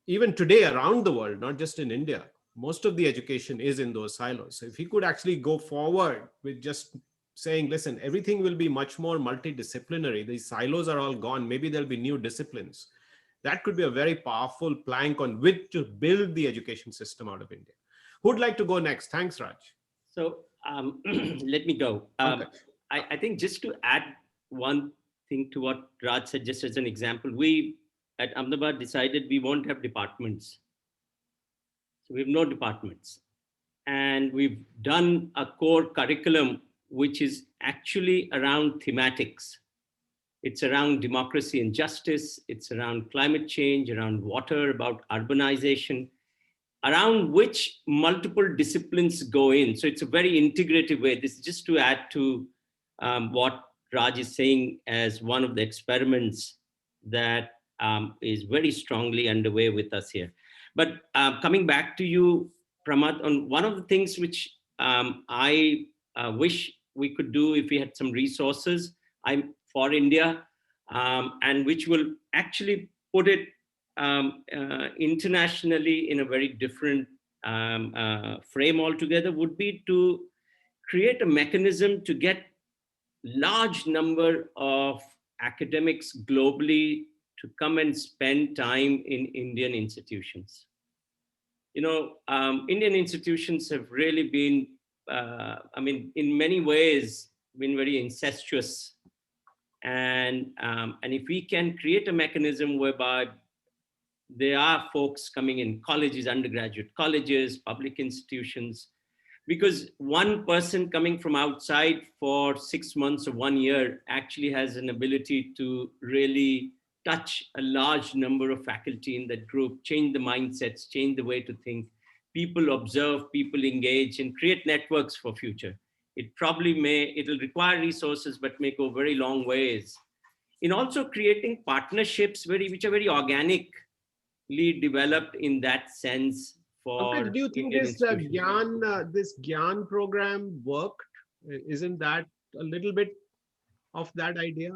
even today around the world, not just in India, most of the education is in those silos. So if we could actually go forward with just saying, listen, everything will be much more multidisciplinary. These silos are all gone. Maybe there'll be new disciplines. That could be a very powerful plank on which to build the education system out of India. Who'd like to go next? Thanks, Raj. So let me go. I think just to add one thing to what Raj said, just as an example, we at Ahmedabad decided we won't have departments. So we have no departments. And we've done a core curriculum, which is actually around thematics. It's around democracy and justice. It's around climate change, around water, about urbanization, around which multiple disciplines go in. So it's a very integrative way. This is just to add to what Raj is saying as one of the experiments that is very strongly underway with us here. But coming back to you, Pramad, on one of the things which I wish we could do if we had some resources for India, and which will actually put it internationally in a very different frame altogether, would be to create a mechanism to get large number of academics globally to come and spend time in Indian institutions. You know, Indian institutions have really been, in many ways, been very incestuous. And if we can create a mechanism whereby there are folks coming in colleges, undergraduate colleges, public institutions, because one person coming from outside for 6 months or 1 year actually has an ability to really touch a large number of faculty in that group, change the mindsets, change the way to think. People observe, people engage, and create networks for future. It'll require resources, but may go very long ways in also creating partnerships which are very organically developed in that sense. For do you think this Gyan program worked? Isn't that a little bit of that idea?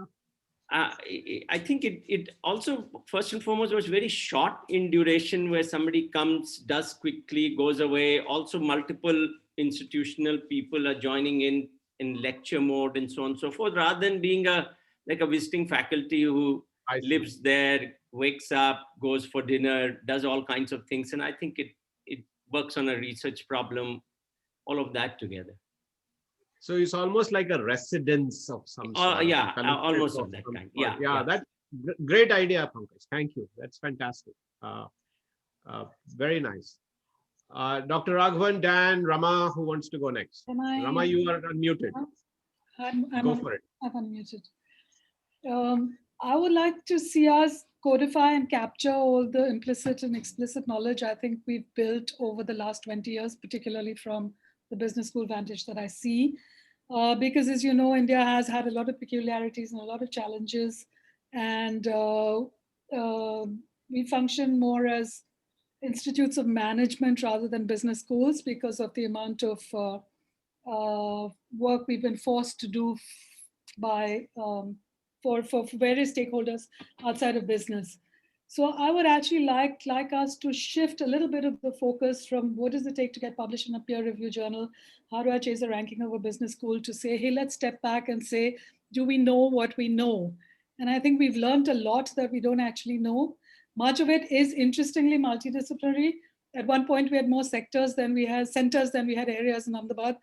I think it also, first and foremost, was very short in duration, where somebody comes, does quickly, goes away. Also, multiple institutional people are joining in lecture mode and so on and so forth, rather than being like a visiting faculty who lives there, wakes up, goes for dinner, does all kinds of things. And I think it works on a research problem, all of that together. So it's almost like a residence of some sort. Yeah, almost of that kind. Yeah, that's great idea, Pankaj. Thank you. That's fantastic. Very nice. Dr. Raghavan, Dan, Rama, who wants to go next? Rama, you are unmuted. Go for it. I'm unmuted. I would like to see us codify and capture all the implicit and explicit knowledge I think we've built over the last 20 years, particularly from the business school vantage that I see. Because as you know, India has had a lot of peculiarities and a lot of challenges, and we function more as institutes of management rather than business schools because of the amount of work we've been forced to do by for various stakeholders outside of business. So I would actually like us to shift a little bit of the focus from what does it take to get published in a peer review journal? How do I chase a ranking of a business school, to say, hey, let's step back and say, do we know what we know? And I think we've learned a lot that we don't actually know. Much of it is interestingly multidisciplinary. At one point, we had more centers than we had areas in Ahmedabad.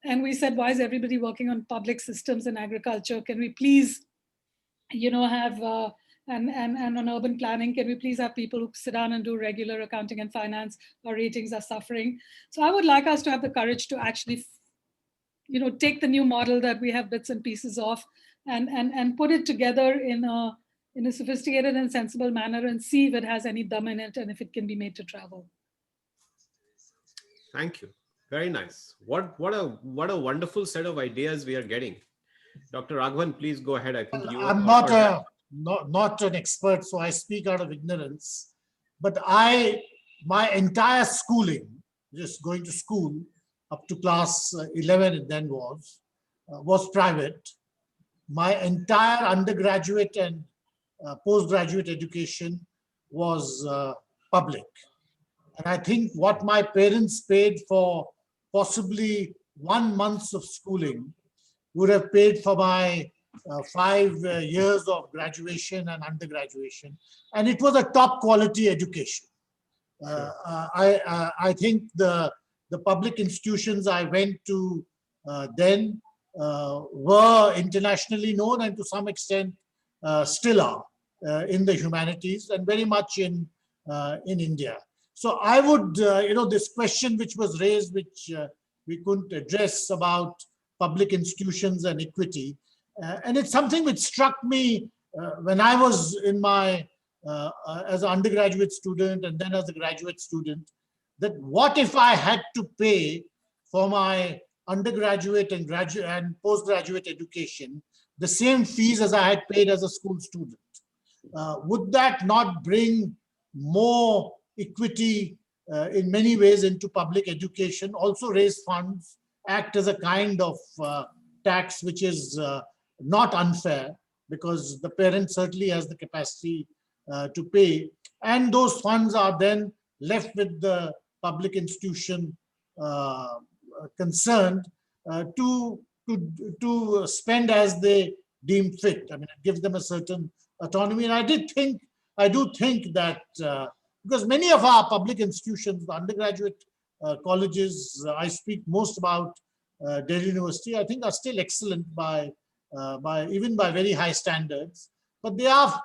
And we said, why is everybody working on public systems and agriculture? Can we please, have and on urban planning, can we please have people who sit down and do regular accounting and finance? Our ratings are suffering. So I would like us to have the courage to actually, take the new model that we have bits and pieces of and put it together in a sophisticated and sensible manner and see if it has any dum in it and if it can be made to travel. Thank you. Very nice. What a wonderful set of ideas we are getting. Dr. Raghavan, please go ahead. I think you. I'm not an expert, so I speak out of ignorance. But my entire schooling, just going to school up to class 11, it then was private. My entire undergraduate and postgraduate education was public. And I think what my parents paid for possibly 1 month of schooling would have paid for my 5 years of graduation and undergraduation. And it was a top quality education. I think the public institutions I went to then were internationally known, and to some extent still are in the humanities, and very much in India. So I would, this question which was raised, which we couldn't address, about public institutions and equity, and it's something which struck me when I was in my as an undergraduate student and then as a graduate student, that what if I had to pay for my undergraduate and graduate and postgraduate education the same fees as I had paid as a school student? Would that not bring more equity in many ways into public education, also raise funds, act as a kind of tax which is not unfair, because the parent certainly has the capacity to pay, and those funds are then left with the public institution concerned to spend as they deem fit. I mean, it gives them a certain autonomy. And I do think that because many of our public institutions, the undergraduate colleges, I speak most about Delhi University, I think are still excellent by even by very high standards, but they are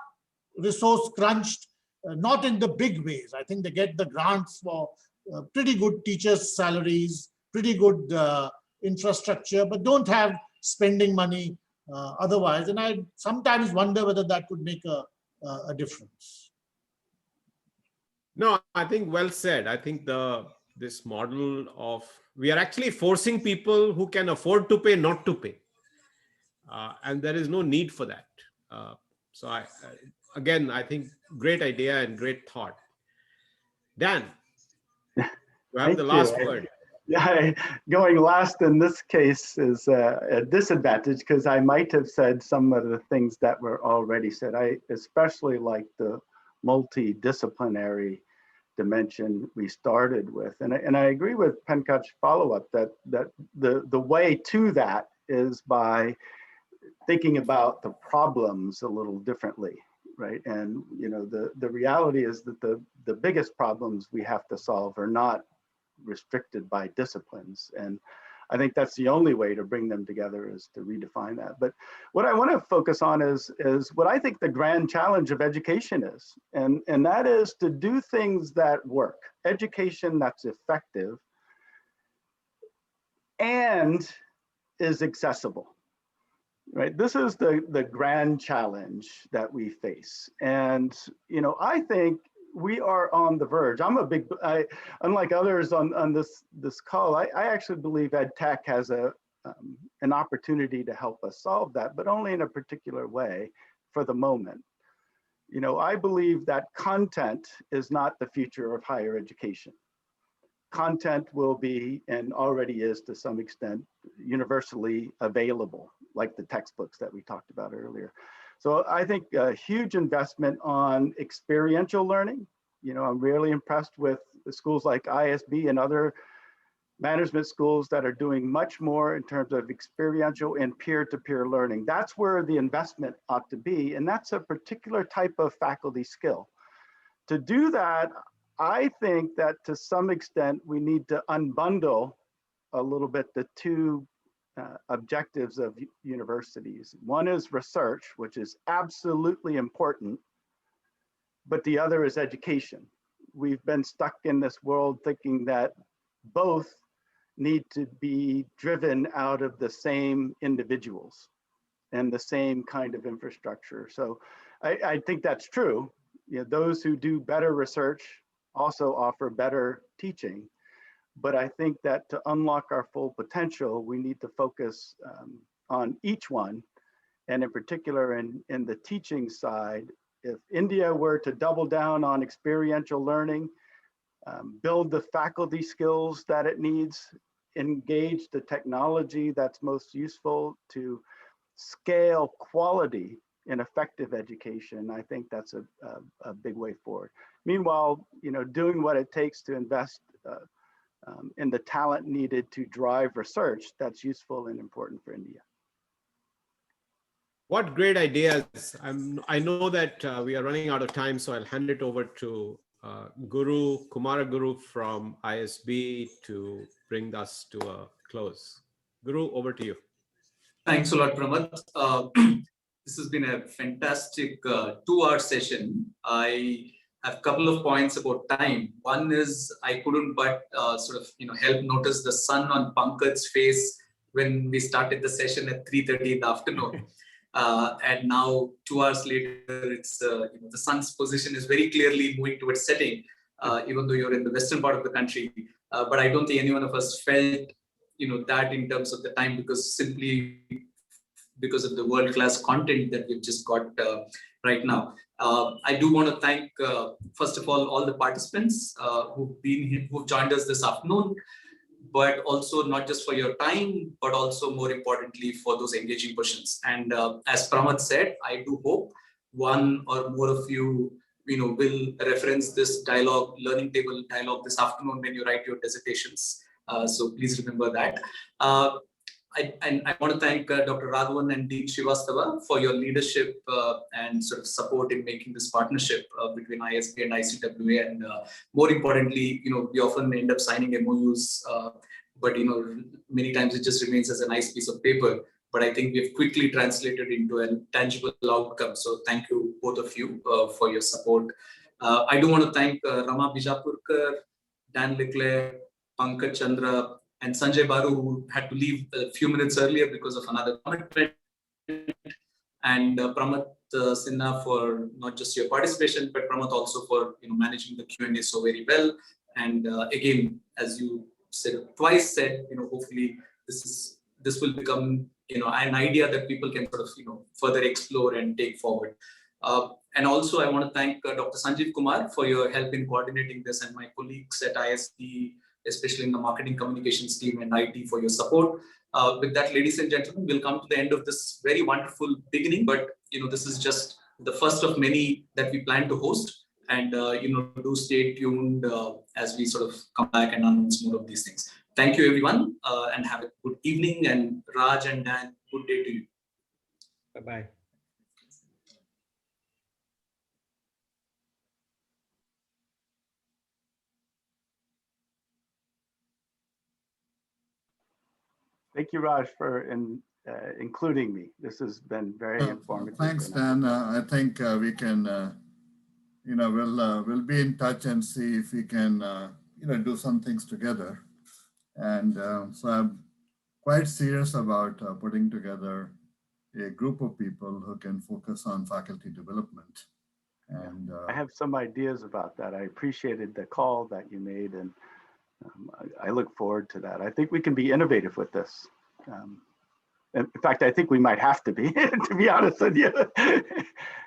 resource crunched, not in the big ways. I think they get the grants for pretty good teachers' salaries, pretty good infrastructure, but don't have spending money otherwise. And I sometimes wonder whether that could make a difference. No, I think well said. I think this model of, we are actually forcing people who can afford to pay not to pay. And there is no need for that. So again, I think great idea and great thought. Dan, you have the last word. Yeah, going last in this case is a disadvantage, because I might have said some of the things that were already said. I especially like the multidisciplinary dimension we started with. And I agree with Pankaj's follow-up that the way to that is by thinking about the problems a little differently, right? And the reality is that the biggest problems we have to solve are not restricted by disciplines. And I think that's the only way to bring them together, is to redefine that. But what I want to focus on is what I think the grand challenge of education is. And that is to do things that work, education that's effective and is accessible. Right, this is the grand challenge that we face. And I think we are on the verge. Unlike others on this call, I actually believe EdTech has an opportunity to help us solve that, but only in a particular way for the moment. I believe that content is not the future of higher education. Content will be, and already is to some extent, universally available, like the textbooks that we talked about earlier. So I think a huge investment on experiential learning. I'm really impressed with the schools like ISB and other management schools that are doing much more in terms of experiential and peer-to-peer learning. That's where the investment ought to be, and that's a particular type of faculty skill. To do that, I think that to some extent we need to unbundle a little bit the two objectives of universities. One is research, which is absolutely important, but the other is education. We've been stuck in this world thinking that both need to be driven out of the same individuals and the same kind of infrastructure. So I think that's true. Those who do better research also offer better teaching. But I think that to unlock our full potential, we need to focus on each one. And in particular, in the teaching side, if India were to double down on experiential learning, build the faculty skills that it needs, engage the technology that's most useful to scale quality in effective education, I think that's a big way forward. Meanwhile, doing what it takes to invest in the talent needed to drive research that's useful and important for India. What great ideas. I know that we are running out of time, so I'll hand it over to Kumara Guru from ISB to bring us to a close. Guru, over to you. Thanks a lot, Pramod. This has been a fantastic 2-hour session. I have a couple of points about time. One is I couldn't but help notice the sun on Pankaj's face when we started the session at 3:30 in the afternoon. And now 2 hours later, it's the sun's position is very clearly moving towards setting, even though you're in the western part of the country. But I don't think any one of us felt that in terms of the time, because of the world-class content that we've just got right now. I do want to thank, first of all the participants who've joined us this afternoon, but also not just for your time, but also more importantly for those engaging questions. And as Pramod said, I do hope one or more of you, will reference this dialogue, learning table dialogue this afternoon when you write your dissertations. So please remember that. I want to thank Dr. Raghavan and Dean Srivastava for your leadership and sort of support in making this partnership between ISB and ICWA. And more importantly, we often end up signing MOUs, but many times it just remains as a nice piece of paper. But I think we've quickly translated into a tangible outcome. So thank you, both of you, for your support. I do want to thank Rama Bijapurkar, Dan Leclerc, Pankaj Chandra, and Sanjay Baru, who had to leave a few minutes earlier because of another commitment, and Pramod Sinha for not just your participation, but Pramod also for managing the Q&A so very well. And again, as you twice said, hopefully this will become an idea that people can sort of further explore and take forward. And also, I want to thank Dr. Sanjeev Kumar for your help in coordinating this, and my colleagues at ISB, especially in the marketing communications team and IT, for your support. With that, ladies and gentlemen, we'll come to the end of this very wonderful beginning, but this is just the first of many that we plan to host. And do stay tuned as we sort of come back and announce more of these things. Thank you, everyone, and have a good evening. And Raj and Dan, good day to you. Bye-bye. Thank you, Raj, for including me. This has been very informative. Thanks, Dan. I think we can, we'll be in touch and see if we can, do some things together. And so I'm quite serious about putting together a group of people who can focus on faculty development. And I have some ideas about that. I appreciated the call that you made, and I look forward to that. I think we can be innovative with this. In fact, I think we might have to be, to be honest with you.